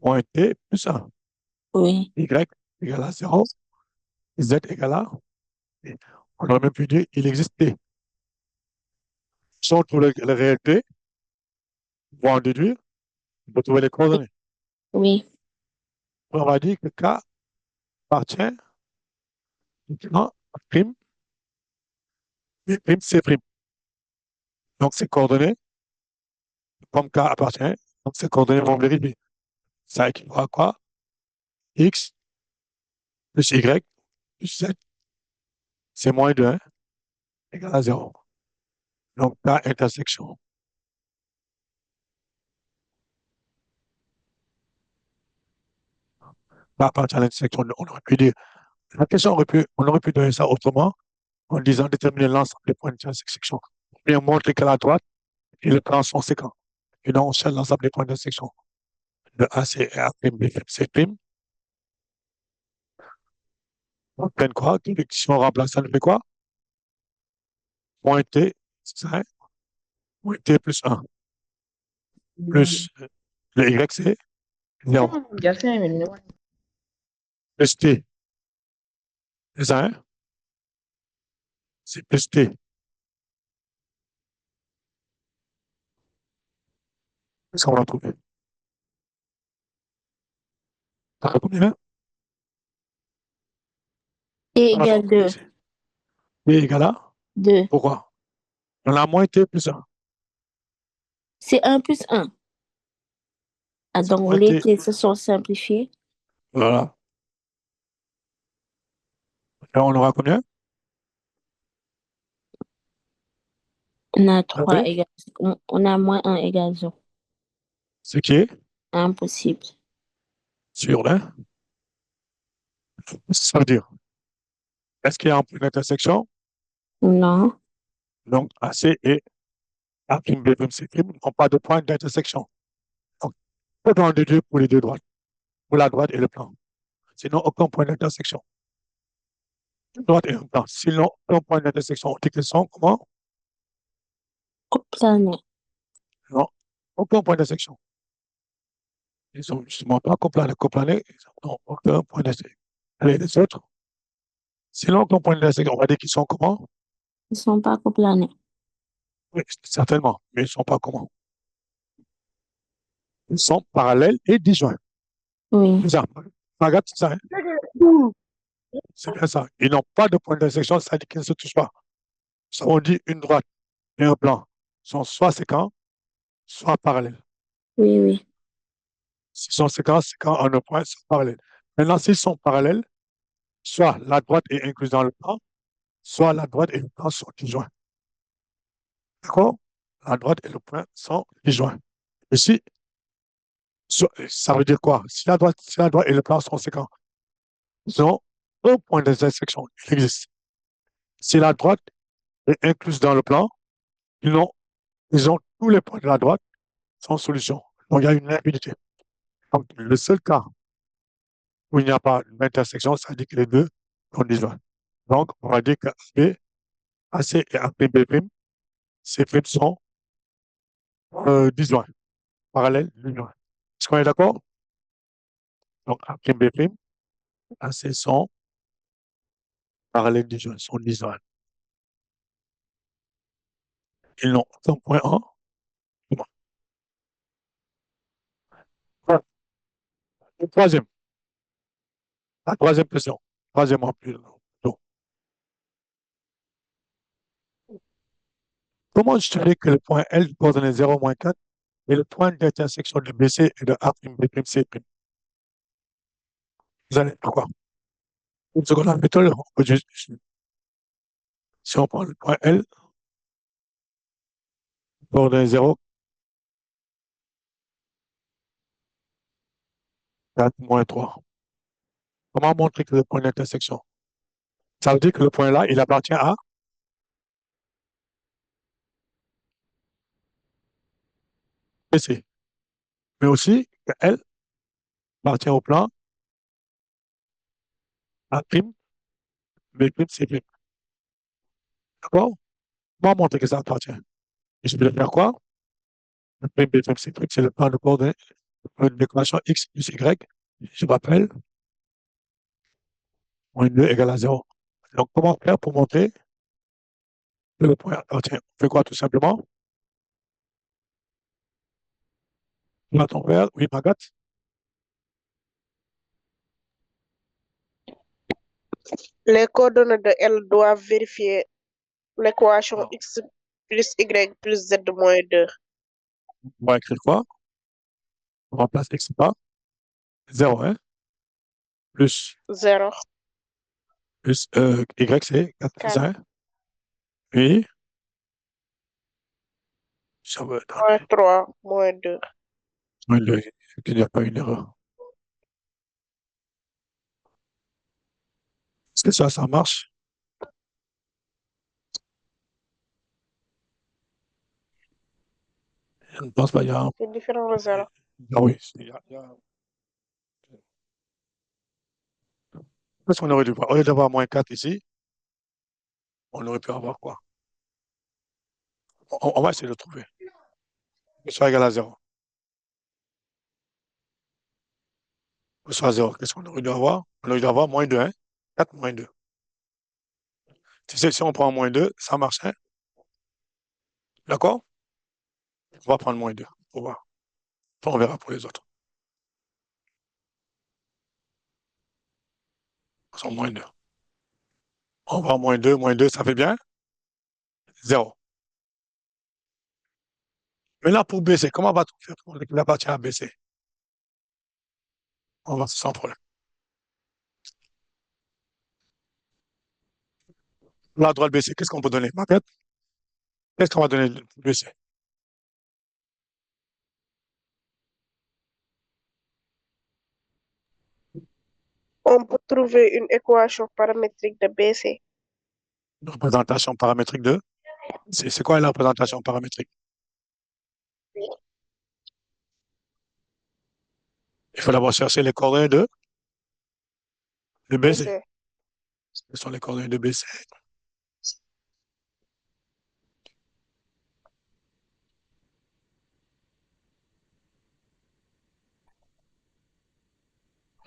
moins T plus 1. Oui, Y égale à 0. Z égale à. On aurait même pu dire il existe T. Si on trouve la réalité, on va en déduire, on peut trouver les coordonnées. oui, On va dire que K appartient à prime, B prime, C prime. Donc, ces coordonnées, comme K appartient, donc ces coordonnées vont vérifier. Ça équivaut à quoi? X plus Y plus Z, c'est moins de 1 égale à 0. Donc, K intersection. K appartient à l'intersection. On aurait pu dire, la question on aurait pu donner ça autrement en disant déterminer l'ensemble des points d'intersection. Et on montre qu'à la droite, et le plan sont séquents. Et donc, on cherche l'ensemble des points d'intersection de AC et A', B', C'. On prenne quoi? Si on remplace, ça nous fait quoi? Moins T, c'est ça, hein? Moins T plus 1. Plus le Y, c'est 0. Plus T, c'est ça, hein? C'est plus T. Qu'est-ce qu'on va trouver? Ça fait combien? T On va égale trouver 2. ici. T égale à? 2. Pourquoi? On a moins T plus 1. C'est 1 plus 1. Ah, C'est donc moins les T. T se sont simplifiés. Voilà. Là, on aura combien? On a On 3 avait égale, on a moins 1 égale 0. ce qui est Impossible. sûr, hein? Ça veut dire, est-ce qu'il y a un point d'intersection? Non. Donc, AC et A', B', C' n'ont pas de point d'intersection. Donc, on peut en déduire pour les deux droites, pour la droite et le plan. Sinon, aucun point d'intersection. Une droite et un plan. Sinon, aucun point d'intersection. On dit qu'ils sont comment? Coplané. Non, aucun point d'intersection. Ils sont justement pas coplanés, ils n'ont aucun point d'intersection. Allez, les autres, sinon, aucun point d'intersection, on va dire qu'ils sont comment? Ils sont pas coplanés. Oui, certainement, mais ils ne sont pas comment? Ils sont parallèles et disjoints. Oui. C'est ça. Regarde, c'est ça, hein? C'est bien ça. Ils n'ont pas de point d'intersection, ça veut dire qu'ils ne se touchent pas. Ça, on dit une droite et un plan sont soit séquents, soit parallèles. Oui, oui. S'ils sont séquents en un point, c'est parallèle. Maintenant, s'ils sont parallèles, soit la droite est incluse dans le plan, soit la droite et le plan sont disjoints. D'accord? La droite et le point sont disjoints. Ici, ça veut dire quoi? Si la droite et le plan sont séquents, ils ont un point d'intersection. Il existe. Si la droite est incluse dans le plan, ils ont, ils ont tous les points de la droite sans solution. Donc, il y a une infinité. Donc, le seul cas où il n'y a pas d'intersection, ça dit que les deux sont disjoints. Donc, on va dire que AB, AC et APB', ces primes sont disjoints, parallèles, disjoints. Est-ce qu'on est d'accord? Donc, APB', AC sont parallèles, disjoints, sont disjoints. Ils n'ont aucun point en commun. Voilà. Le troisième, la troisième question. Troisième en plus. Donc, comment je dirais que le point L coordonné 0, moins 4 est le point d'intersection de BC et de A'B'C'? Vous allez pourquoi? Une seconde, la méthode, si on prend le point L, coordonné 0, 4, moins 3. Comment montrer que le point d'intersection? Ça veut dire que le point là, il appartient à BC. Mais aussi que L appartient au plan A', B', C'. D'accord? Comment montrer que ça appartient? Et je vais faire quoi? Le prime, B', C', c'est le plan de coordonnées, une équation X plus Y. Je rappelle, moins 2 égale à 0. Donc, comment faire pour montrer que le point appartient? On fait quoi tout simplement? Là, ton père, oui, Magat. Les coordonnées de L doivent vérifier l'équation Alors, x plus y plus z moins 2. on va écrire quoi? On remplace X par 0, hein? Plus, 0, Y, c'est 4 plus 4, 1. Oui, ça va moins donner 3, moins 2. moins 2. Il n'y a pas une erreur. Est-ce que ça marche? Je ne pense pas. Il y a un... C'est différent de 0. Ah oui, qu'est-ce qu'on aurait dû voir? Au lieu d'avoir moins 4 ici, on aurait pu avoir quoi? On va essayer de trouver. Que soit égal à 0. Que soit 0. Qu'est-ce qu'on aurait dû avoir? On aurait dû avoir moins 2, hein? 4 moins 2. Si on prend moins 2, ça marche, hein? D'accord? On va prendre moins 2 pour voir. Après, on verra pour les autres. On moins 2. On va moins 2, ça fait bien? 0. Mais là, pour BC, comment va-t-on faire pour qu'il appartient à BC? On va sans problème. La droite BC, qu'est-ce qu'on peut donner? Maquette? Qu'est-ce qu'on va donner BC? On peut trouver une équation paramétrique de BC. Une représentation paramétrique de? C'est quoi la représentation paramétrique? Il faut d'abord chercher les coordonnées de BC. BC. Quelles sont les coordonnées de BC?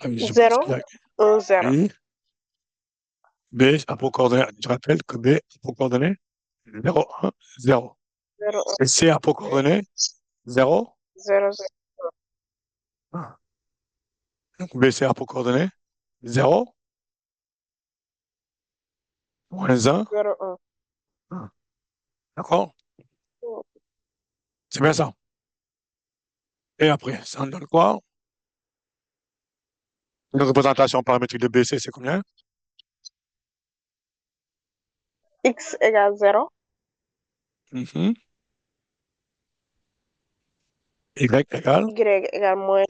Ah oui, je pense 0, qu'il y a 1, 0. I, B a pour coordonnées, je rappelle que B a pour coordonnées 0, 1, 0. 0, Et C a pour coordonnées 0, 0, 0. 1. Donc BC a pour coordonnées 0, moins 1, 0, 1. 1. D'accord? C'est bien ça. Et après, ça en donne quoi? Une représentation paramétrique de BC, c'est combien? X égale 0. Mhm. Y égale Y égale moins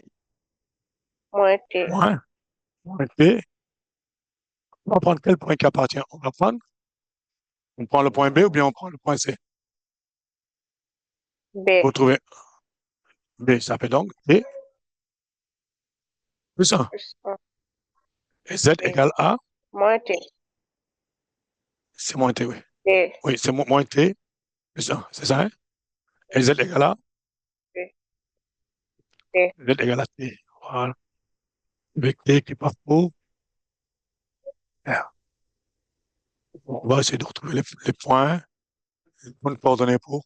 T. moins T. On va prendre quel point qui appartient? On prend le point B ou bien on prend le point C? B Pour trouver B, ça fait donc T plus 1. plus 1. Et Z égale A, Moins T. c'est moins T, oui. T. Oui, c'est moins T plus 1, c'est ça, hein? Et Z égale A, T. T. Z égale à T. Voilà. Avec T qui part pour R. On va essayer de retrouver les points, les bonnes coordonnées pour.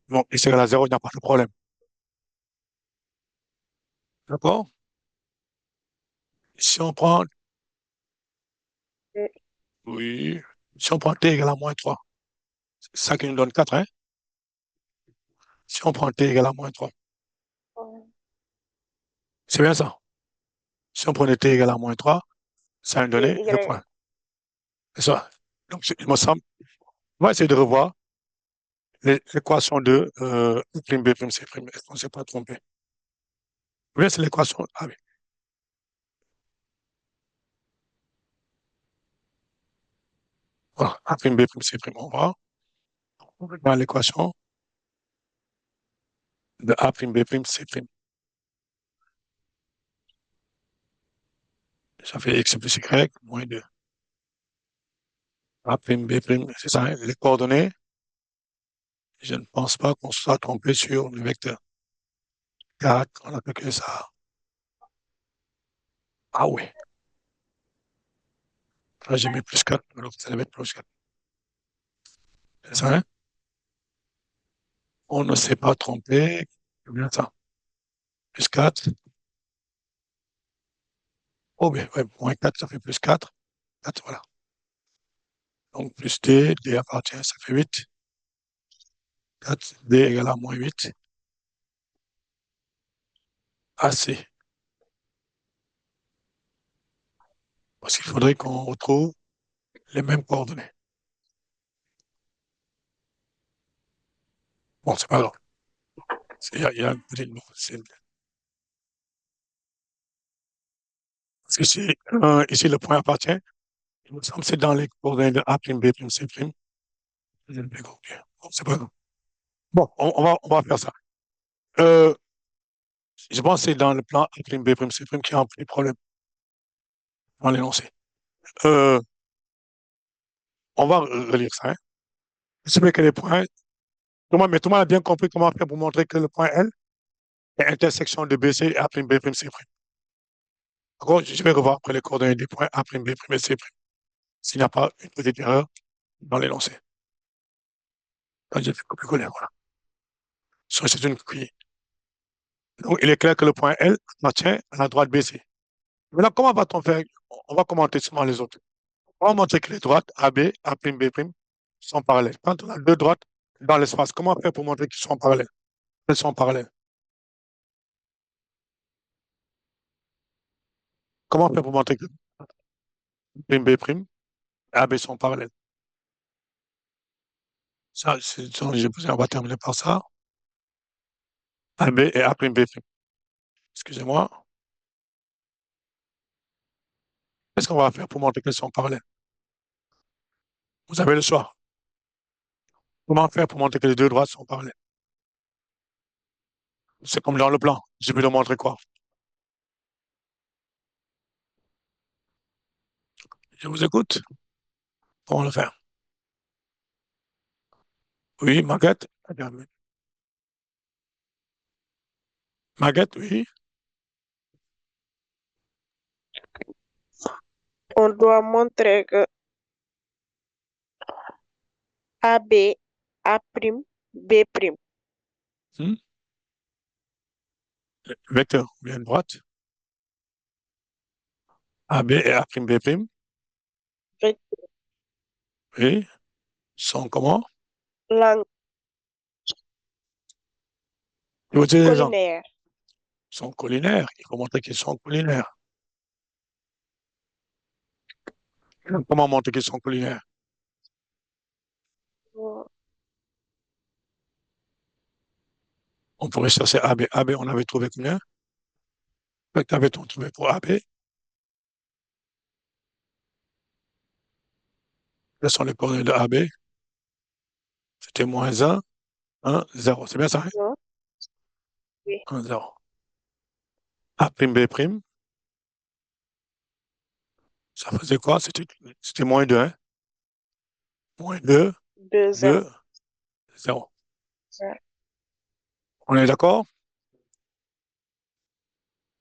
Bon, ici égale à 0, il n'y a pas de problème. D'accord? Si on prend, T. oui, si on prend T égale à moins 3, c'est ça qui nous donne 4, hein? Si on prend T égale à moins 3, c'est bien ça. Si on prenait T égale à moins 3, ça va nous donner le Y. point. C'est ça. Donc, il me semble, on va essayer de revoir l'équation de prime B prime C prime. Est-ce qu'on ne s'est pas trompé? Oui, c'est l'équation. Ah oui. Voilà. A prime B prime C prime. On va dans l'équation de A prime B prime C prime. Ça fait X plus Y moins 2. A prime B prime, c'est ça, hein, les coordonnées. Je ne pense pas qu'on soit trompé sur le vecteur. 4, on a calculé ça. Ah oui. Là, j'ai mis plus 4, alors ça devait être plus 4. C'est ça, hein? On ne s'est pas trompé. C'est bien ça. Plus 4. Oh, bien, ouais, moins 4, ça fait plus 4. 4, voilà. Donc, plus D, D appartient, ça fait 8. 4, D égale à moins 8. AC. Parce qu'il faudrait qu'on retrouve les mêmes coordonnées. Bon, c'est pas grave. Il y a un petit mot. Parce que ici, le point appartient, il me semble que c'est dans les coordonnées de A prime, B prime, C prime. Je ne l'ai pas oublié. Bon, c'est pas grave. Bon, on va faire ça. Euh, je pense que c'est dans le plan A prime, B prime, C prime qu'il y a un petit problème dans l'énoncé. Euh, on va relire ça, hein. Je sais que les points, mais tout le monde a bien compris comment faire pour montrer que le point L est intersection de BC et A prime, B prime, C prime. D'accord? Je vais revoir après les coordonnées des points A prime, B prime et C prime. S'il n'y a pas une petite erreur dans l'énoncé. Quand j'ai fait copier-coller, voilà. Ça, c'est une copie. Donc, il est clair que le point L appartient à la droite BC. Maintenant, comment va-t-on faire? On va commenter seulement les autres. On va montrer que les droites AB, A', B' sont parallèles. Quand on a deux droites dans l'espace, comment faire pour montrer qu'ils sont parallèles? Elles sont parallèles. Comment faire pour montrer que B', AB sont parallèles? Ça, on va terminer par ça. AB et A', B'. Excusez-moi. Qu'est-ce qu'on va faire pour montrer qu'elles sont parallèles? Vous avez le choix. Comment faire pour montrer que les deux droites sont parallèles? C'est comme dans le plan. Je vais le montrer quoi? Je vous écoute. Comment le faire? Oui, Maguette. Maguette, oui. On doit montrer que AB, A prime, B prime. Hmm? Vecteur, bien droite. AB et A', B'. Oui. Sont comment? Langue Je vous dis les gens. collinaire. sont collinaires. Il faut montrer qu'ils sont collinaires. Comment montrer qu'ils sont collinaires? On pourrait chercher AB. AB, on avait trouvé combien? Qu'avait-on trouvé pour AB? Quelles sont les coordonnées de AB? C'était moins 1, 1, 0. C'est bien ça, hein? Non? Oui. 1, 0. A', B', ça faisait quoi? C'était moins 2, hein? Moins 2, 2 ans. 2, 0. Ouais. On est d'accord?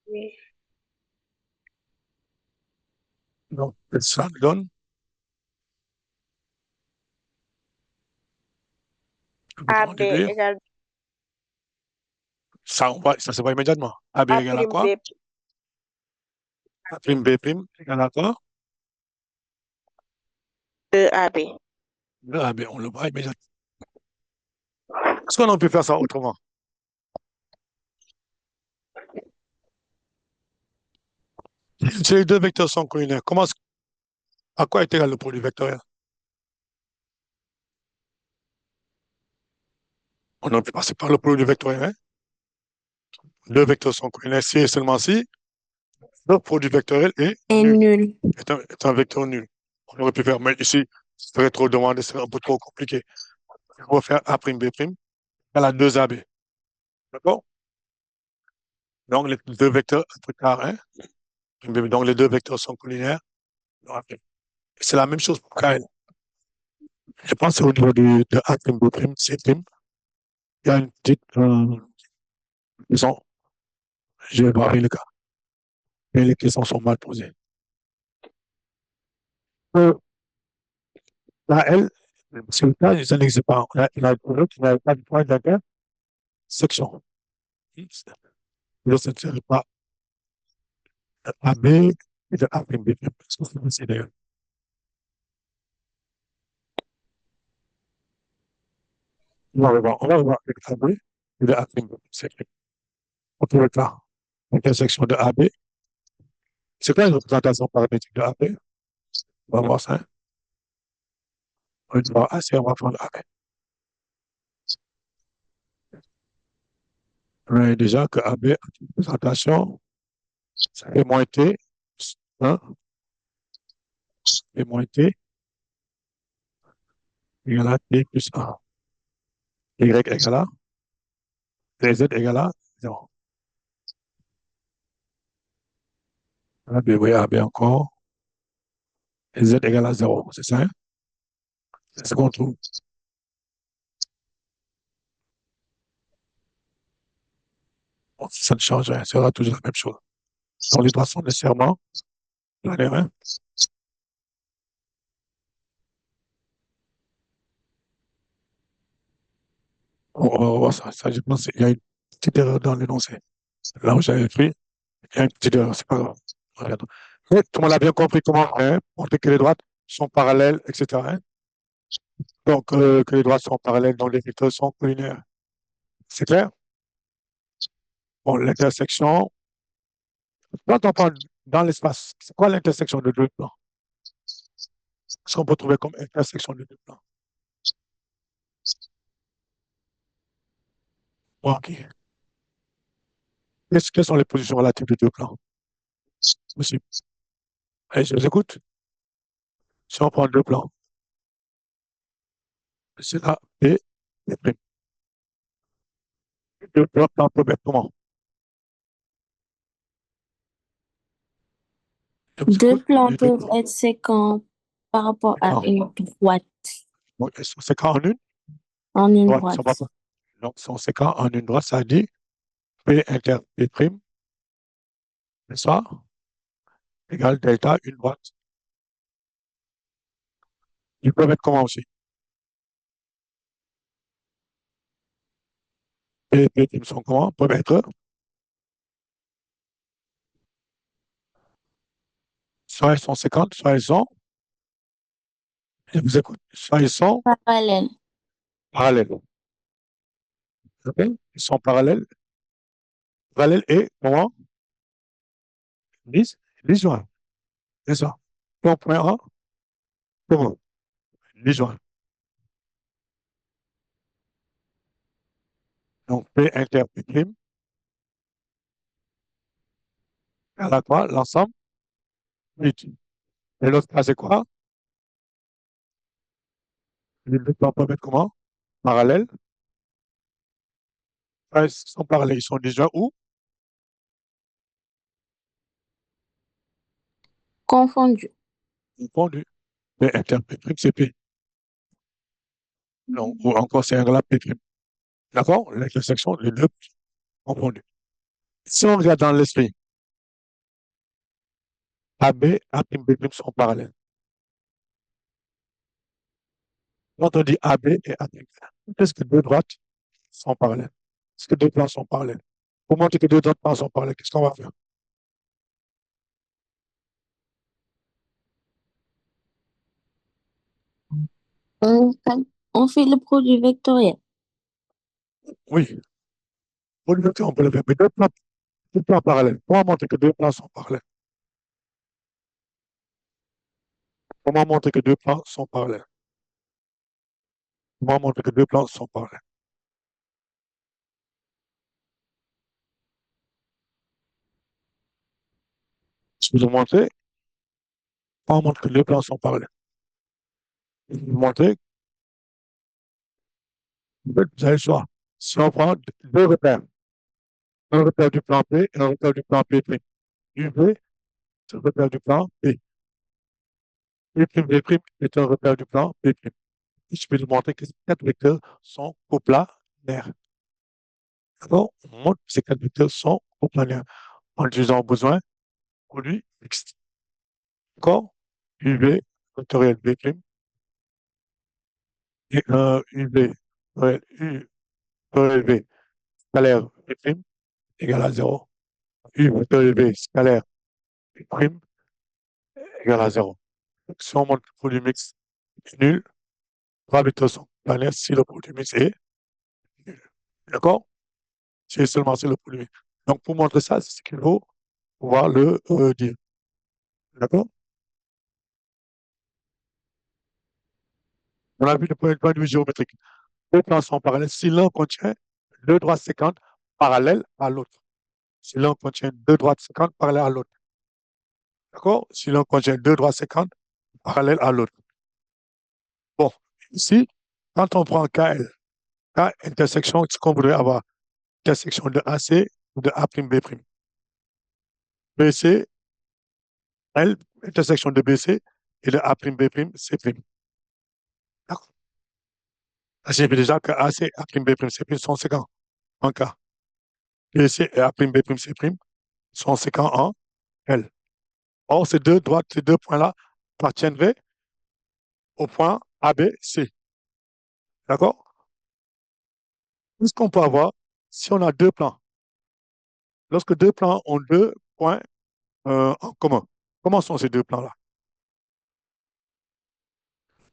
Oui. Donc, ça nous donne. Comment AB déduire? égale Ça se voit immédiatement. AB A égale à prime quoi? B. A', B' égale à quoi? 2 AB. Le AB, on le voit immédiatement. Est-ce qu'on peut faire ça autrement? Si les deux vecteurs sont collinaires, à quoi est égal le produit vectoriel? On aurait pu passer par le produit vectoriel, hein? Deux vecteurs sont collinaires si et seulement si le produit vectoriel est Est nul, nul. est un vecteur nul. On aurait pu faire, mais ici, ce serait trop demandé, ce serait un peu trop compliqué. On va faire A', B', à la 2AB. D'accord? Donc, les deux vecteurs, un peu tard, hein? Donc, les deux vecteurs sont collinaires. C'est la même chose pour KL. Je pense au niveau de A', B', C', il y a une petite, disons, je vais voir le cas. Mais les questions sont mal posées. Euh, là, elle, sur le cas, ça n'existe pas. Il y a pas de point d'intersection. Ce ne serait pas AB et de A', B'. C'est d'ailleurs. On va voir avec AB et de A', B'. C'est clair. On peut le faire. Intersection de AB. C'est quoi une représentation paramétrique de AB? On va voir ça. On va voir AC, on va prendre AB. On a déjà que AB a une représentation, c'est moins T, 1, et moins T, égale à T plus 1. Y égale à Z égale à 0. AB, oui, AB encore. Et Z égale à 0. C'est ça, hein? C'est ce qu'on trouve. Bon, ça ne change rien. Ça sera toujours la même chose. Donc, les droits sont nécessairement planaires, hein? On va voir ça. Ça, je pense qu'il y a une petite erreur dans l'énoncé. Là où j'avais écrit, il y a une petite erreur. C'est pas grave. Regarde. Mais tout le monde a bien compris comment faire, montrer que les droites sont parallèles, etc., hein? Donc, que les droites sont parallèles, donc les vecteurs sont collinaires. C'est clair? Bon, l'intersection, quand on parle dans l'espace, c'est quoi l'intersection de deux plans? Qu'est-ce qu'on peut trouver comme intersection de deux plans? Bon, OK. Quelles sont les positions relatives de deux plans? Monsieur, allez, je vous écoute. Si on prend deux plans, c'est là, et prime. Deux plans peuvent être comment? Je vous Deux écoute. plans Les deux peuvent plans. être séquents par rapport à Séquents. une droite, Donc, elles sont séquents en une en une droite. droite. Donc, ils sont séquents en une droite, ça dit P inter P prime, c'est ça, égale delta, une droite. Ils peuvent être comment aussi? P prime sont comment? Peuvent être soit elles sont séquentes, soit elles sont, je vous écoute, soit elles sont Parallèle. parallèles. OK? Ils sont parallèles. parallèle et comment? Disjoint. C'est ça. Ton point A, comment? Disjoint. Donc, P inter P prime, à la quoi? L'ensemble, 8. Et l'autre cas, c'est quoi? Les deux plans peuvent être comment? Parallèles. Ils sont parallèles, ils sont disjoints où? Confondu. Confondus. P inter P prime, c'est P. Non, ou encore, c'est un relais P prime. D'accord? L'intersection, les deux confondus. Si on regarde dans l'esprit, AB, A prime, B prime sont parallèles. Quand on dit AB et A prime, est-ce que deux droites sont parallèles? Est-ce que deux plans sont parallèles? Pour montrer que deux plans sont parallèles, qu'est-ce qu'on va faire? On, on fait le produit vectoriel. Oui, pour le vecteur, on peut le faire, mais deux plans parallèles. Comment montrer que deux plans sont parallèles? Comment montrer que deux plans sont parallèles? Comment montrer que deux plans sont parallèles? Je vais vous montrer comment montrer que deux plans sont parallèles. Je vais vous montrer, vous avez le choix. Si on prend deux repères, un repère du plan P et un repère du plan P', UV, c'est le repère du plan P. P', V' est un repère du plan P'. Je vais vous montrer que ces quatre vecteurs sont coplanaires. D'accord? On montre que ces quatre vecteurs sont coplanaires en utilisant au besoin produit mixte. D'accord? UV, vectoriel B', et un UV, vectoriel V, scalaire B' égale à 0. U vectoriel V, scalaire B' égale à 0. Donc, si on montre que le produit mixte est nul, trois vecteurs sont coplanaires si le produit mixte est nul. D'accord? C'est seulement si le produit mixte. Donc, pour montrer ça, c'est ce qu'il faut pouvoir le dire. D'accord? On a vu le point de vue géométrique. Deux plans sont parallèles si l'un contient deux droites séquentes parallèles à l'autre. Si l'un contient deux droites séquentes parallèles à l'autre. D'accord? Si l'un contient deux droites séquentes parallèles à l'autre. Bon, ici, quand on prend KL, K intersection, ce qu'on voudrait avoir, intersection de AC ou de A'B'. BC, L, intersection de BC et de A'B', C'. D'accord? Ça signifie déjà que AC, A'B', C' sont séquents en K. BC et A'B', C' sont séquents en L. Or, ces deux droites, ces deux points-là appartiendraient au point ABC. D'accord? Tout ce qu'on peut avoir, si on a deux plans, lorsque deux plans ont deux points en commun, comment sont ces deux plans-là?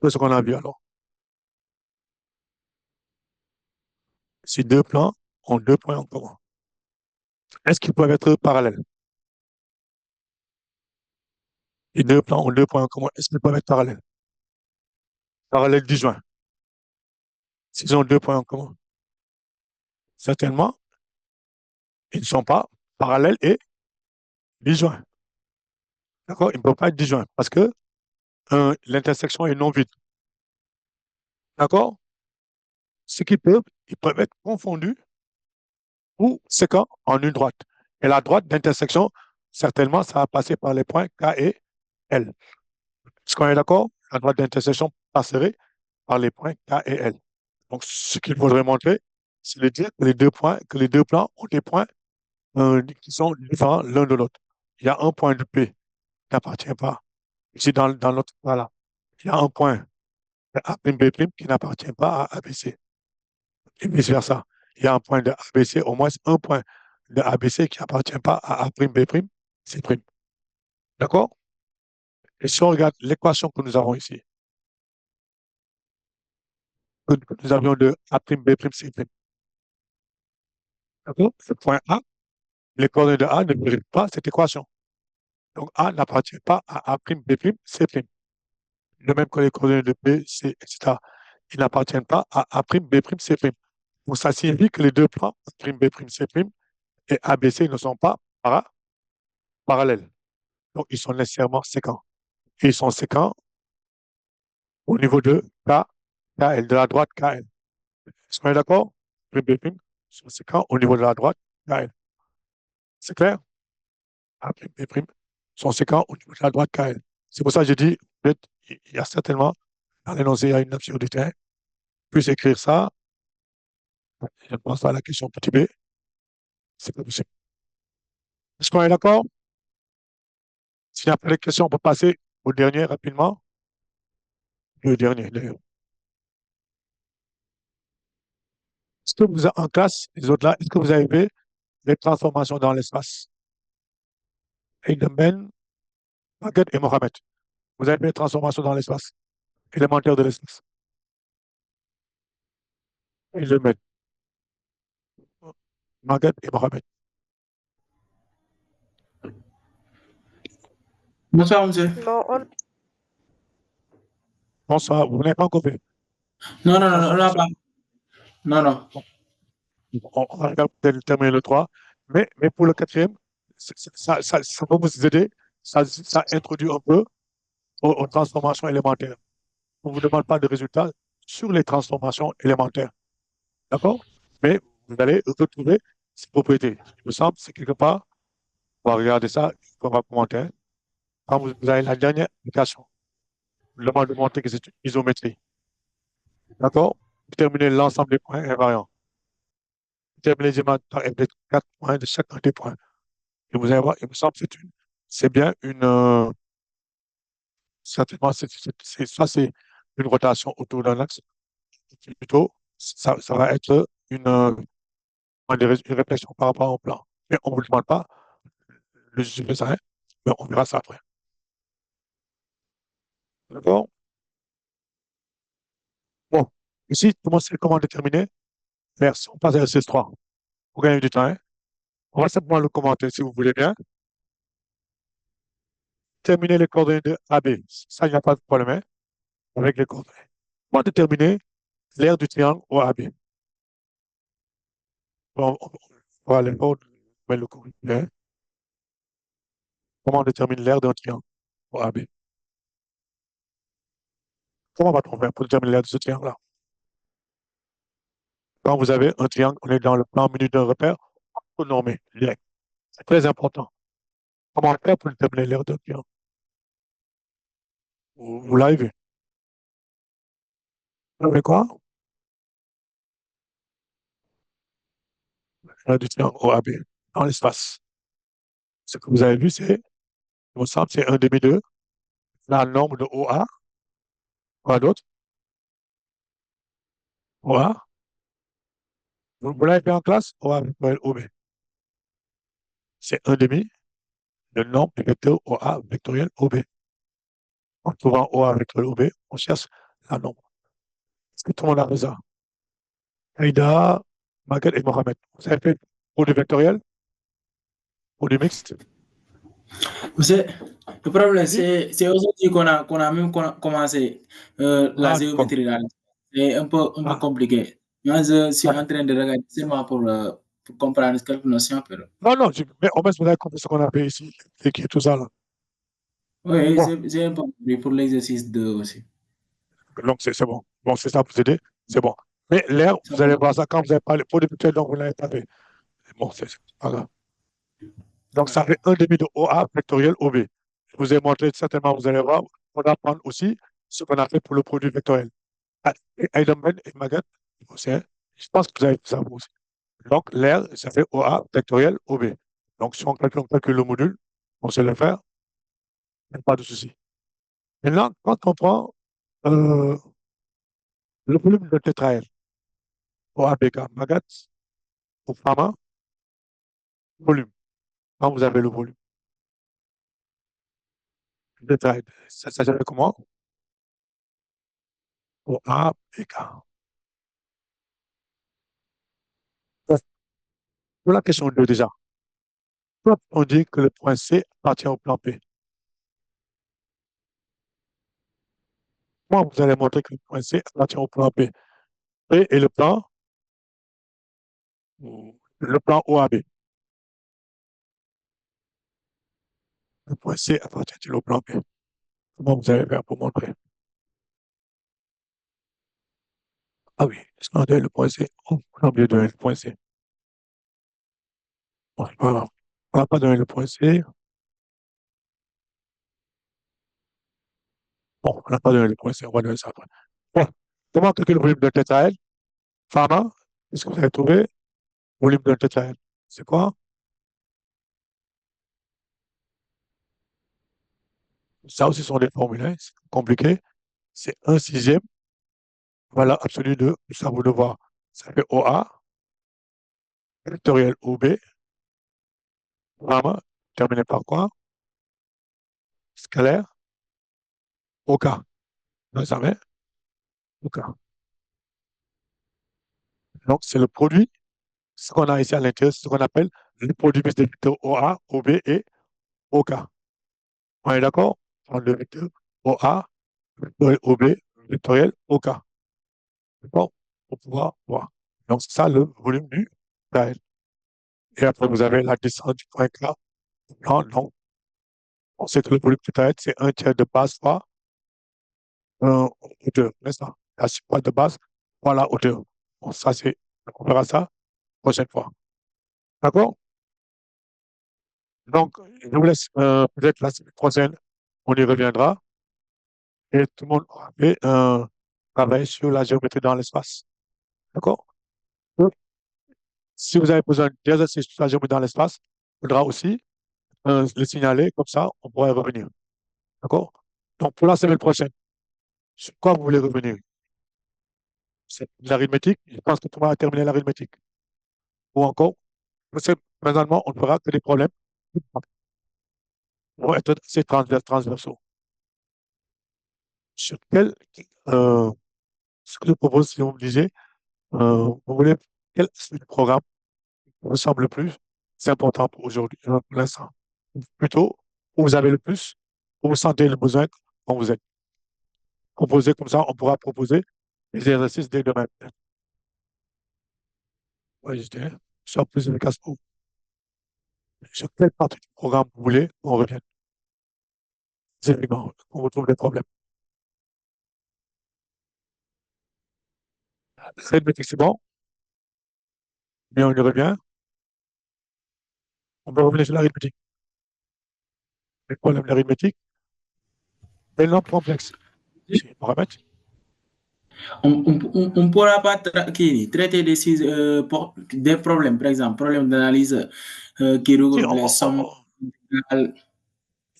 C'est ce qu'on a vu alors. Si deux plans ont deux points en commun, est-ce qu'ils peuvent être parallèles? Les deux plans ont deux points en commun, est-ce qu'ils peuvent être parallèles? Parallèles disjoints. S'ils ont deux points en commun, certainement, ils ne sont pas parallèles et disjoints. D'accord? Ils ne peuvent pas être disjoints parce que l'intersection est non vide. D'accord? Ce qu'ils peuvent, ils peuvent être confondus ou séquents en une droite. Et la droite d'intersection, certainement, ça va passer par les points K et L. Est-ce qu'on est d'accord? La droite d'intersection passerait par les points K et L. Donc, ce qu'il faudrait montrer, c'est de dire que les deux points, que les deux plans ont des points qui sont différents l'un de l'autre. Il y a un point de P qui n'appartient pas. Ici, dans notre cas là, il y a un point de A'B' qui n'appartient pas à ABC. Et vice-versa. Il y a un point de ABC, au moins un point de ABC qui n'appartient pas à A'B', C'. D'accord? Et si on regarde l'équation que nous avons ici, que nous avions de A'B', C'. D'accord? Ce point A, les coordonnées de A ne méritent pas cette équation. Donc, A n'appartient pas à A', B', C'. De même que les coordonnées de B, C, etc. Ils n'appartiennent pas à A', B', C'. Donc, ça signifie que les deux plans, A', B', C' et ABC ne sont pas parallèles. Donc, ils sont nécessairement séquents. Et ils sont séquents au niveau de KL, de la droite KL. Est-ce qu'on est d'accord? B', sont séquents au niveau de la droite KL. C'est clair? A', B' sont séquents au niveau de la droite KL. C'est pour ça que j'ai dit, peut-être, il y a certainement, dans l'énoncé, il y a une absurdité. Puis écrire ça, je ne pense pas à la question petit b, c'est pas possible. Est-ce qu'on est d'accord? S'il n'y a pas de questions, on peut passer au dernier rapidement. Le dernier, d'ailleurs. Est-ce que vous avez en classe, les autres là, est-ce que vous avez vu les transformations dans l'espace? Eidelman, Maguette et Mohamed. Vous avez vu les transformations dans l'espace, élémentaires de l'espace. Eidelman, Maguette et Mohamed. Bonsoir, monsieur. Non, Bonsoir, vous n'avez pas encore vu. Non, non, non, on n'a pas. Non, non. On va terminer le 3. Mais pour le quatrième, ça va vous aider. Ça introduit un peu aux transformations élémentaires. On ne vous demande pas de résultats sur les transformations élémentaires. D'accord? Mais vous allez retrouver ces propriétés. Il me semble, c'est quelque part, on va regarder ça, on va commenter. Quand vous avez la dernière application, je vous demande de montrer que c'est une isométrie. D'accord? Déterminer l'ensemble des points invariants. Déterminer les 4 points de chacun des points. Et vous allez voir, il me semble que c'est bien une, certainement, ça c'est une rotation autour d'un axe. Plutôt, ça va être une réflexion par rapport au plan. Mais on ne vous demande pas le juger ça, hein, mais on verra ça après. D'accord? Bon, ici, tout le monde sait comment déterminer. Merci, on passe à l'exercice 3. Pour gagner du temps, hein. On va simplement le commenter si vous voulez bien. Terminer les coordonnées de AB. Ça, il n'y a pas de problème, hein, avec les coordonnées. On va déterminer l'aire du triangle OAB. Bon, on va aller voir le cours. Hein. Comment on détermine l'aire d'un triangle OAB? Comment va-t-on faire pour déterminer l'aire de ce triangle-là? Quand vous avez un triangle, on est dans le plan menu d'un repère, on peut nommer l'aire. C'est très important. Comment faire pour déterminer l'aire d'un triangle? Vous l'avez vu? Vous savez quoi? L'aire du triangle OAB dans l'espace. Ce que vous avez vu, c'est, il me semble, c'est 1 demi de la norme de OA. Quoi d'autre? OA. Vous l'avez fait en classe? OA vectoriel OB. C'est 1 demi de norme du vecteur OA vectoriel OB. En trouvant OA vectoriel OB, on cherche la norme. Est-ce que tout le monde a fait ça? Aïda, Maguette et Mohamed. Vous avez fait pour du vectoriel? Pour du mixte? Monsieur, le problème, Oui? c'est aujourd'hui qu'on a même commencé la Ah, d'accord. géométrie là. C'est un peu Ah, compliqué. Moi, je suis en d'accord. train de regarder seulement pour comprendre quelques notions. Pero... Non, non, mais au moins, vous avez compris ce qu'on a fait ici, et qui est tout ça là. Oui, Bon, c'est un peu compliqué pour l'exercice 2 aussi. donc c'est bon. Bon, c'est ça pour vous aider, c'est bon. Mais l'air, Ça vous allez voir ça quand vous avez parlé pour des vectoriels, donc vous ne l'avez pas fait. Bon, c'est pas grave. Donc, ça fait 1 demi de OA vectoriel OB. Je vous ai montré, certainement, vous allez voir, on va apprendre aussi ce qu'on a fait pour le produit vectoriel. Heidelman et Magat, je pense que vous avez fait ça vous aussi. Donc, l'air, ça fait OA vectoriel OB. Donc, si on calcule le module, on sait le faire, il n'y a pas de souci. Maintenant, quand on prend euh, le volume de tétraèdre, OABK, Magat ou Pharma, volume, quand vous avez le volume de tétraèdre, ça s'appelle comment? OABK. Pour la question 2 déjà, Pourquoi on dit que le point C appartient au plan P? Comment vous allez montrer que le point C appartient au plan P? P et le plan OAB. Le point C appartient au plan P. Comment vous allez faire pour montrer? Ah oui, est-ce qu'on a donné le point C? Oh, on a oublié de donner le point C. Bon, c'est pas grave. On va pas donner le point C. Bon, on n'a pas donné le point C, on va donner ça après. Bon, comment calculer le volume d'un tétraèdre? Pharma, est-ce que vous avez trouvé le volume d'un tétraèdre? C'est quoi? Ça aussi sont des formules, hein, c'est compliqué. C'est 1/6, valeur absolue de, ça vous devoir. Ça fait OA, vectoriel OB, pharma, terminé par quoi? Scalaire, OK. Vous savez? OK. Donc, c'est le produit, ce qu'on a ici à l'intérieur, c'est ce qu'on appelle le produit des vecteurs OA, OB et OK. On est d'accord? Dans le vecteur OA, vectoriel OB, vectoriel OK. D'accord? Pour pouvoir voir. Donc, c'est ça le volume du réel. Et après, vous avez la descente du point K. Donc, on sait que le volume du réel, c'est 1/3 de base fois hauteur, n'est-ce pas? La surface de base fois la hauteur. Bon, ça, on verra ça prochaine fois. D'accord? Donc, je vous laisse peut-être la semaine prochaine, on y reviendra et tout le monde aura fait un travail sur la géométrie dans l'espace. D'accord? Donc, si vous avez besoin d'exercices sur la géométrie dans l'espace, il faudra aussi le signaler, comme ça, on pourra y revenir. D'accord? Donc, pour la semaine prochaine, sur quoi vous voulez revenir? C'est l'arithmétique. Je pense que tout le monde a terminé l'arithmétique. Ou encore, parce que maintenant, on ne fera que des problèmes qui vont être assez transversaux. Sur ce que je propose, si vous me disiez, vous voulez quel aspect du programme vous semble le plus important pour aujourd'hui, pour l'instant? Plutôt, où vous avez le plus, où vous sentez le besoin quand vous êtes. Proposé comme ça, on pourra proposer des exercices dès demain. Oui, je dirais, soit plus efficace pour vous. Sur quelle partie du programme vous voulez qu'on revienne? C'est évident qu'on retrouve des problèmes. L'arithmétique, c'est bon, mais on y revient. On peut revenir sur l'arithmétique. Les problèmes de l'arithmétique, tellement complexe. C'est paramètre. On ne pourra pas traiter des problèmes, par exemple, problème d'analyse qui Si, regroupe les sommes.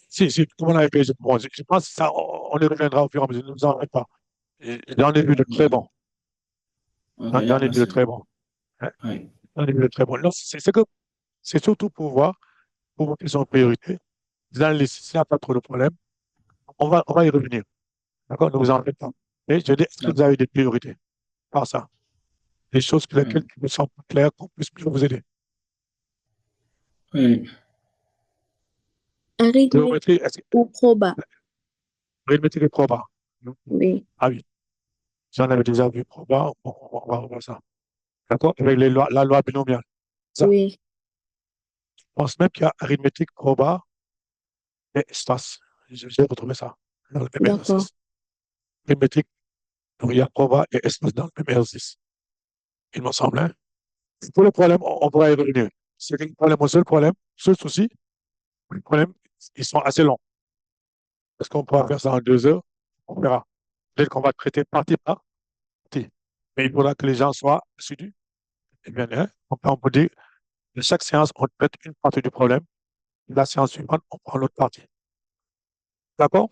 si, comme on avait fait, bon, je pense que ça, on y reviendra au fur et à mesure, ne vous en faites pas. J'en ai vu de très bons. Ok, J'en ai vu de merci. très bons. Hein. Oui. J'en ai vu de très bons. Non, c'est surtout pour voir, pour vos questions de priorité. Vous allez, s'il n'y a pas trop de problèmes, on va y revenir. D'accord? Ne vous en faites pas. Et je dis, est-ce que vous avez des priorités par ça? Des choses pour lesquelles qui me semblent claires, qu'on puisse mieux vous aider. Oui. Arithmétique Géométrie, ou proba? arithmétique et proba. Oui, Ah oui, j'en avais déjà vu proba, on va revoir ça. D'accord? Avec les lois, la loi binomiale. Ça. oui, Je pense même qu'il y a arithmétique, proba et espace. J'ai retrouvé ça dans le même d'accord. exercice. Arithmétique, donc il y a proba et espace dans le même exercice. Il me semble. Hein? Pour les problèmes, on pourra y revenir. C'est que le problème, mon seul problème, seul souci, les problèmes, ils sont assez longs. Est-ce qu'on pourra faire ça en 2 heures? On verra. Peut-être qu'on va traiter partie par partie. Mais il faudra que les gens soient assidus. Eh bien, hein, on peut dire, de chaque séance, on traite une partie du problème. La séance suivante, on prend l'autre partie. D'accord?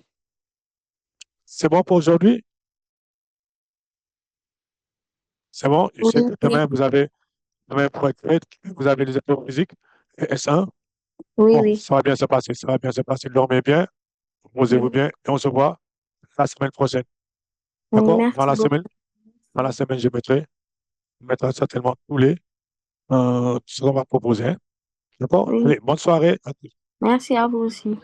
C'est bon pour aujourd'hui? C'est bon? Je sais que Oui, demain pour être fait, vous avez les épreuves physiques et S1. oui, Bon, oui. ça va bien se passer. Ça va bien se passer. Dormez bien, reposez-vous bien et on se voit la semaine prochaine. D'accord? Merci beaucoup. Dans la semaine, je mettrai certainement tous ce qu'on va proposer. Hein. D'accord? Oui. Allez, bonne soirée à tous. Merci à vous aussi.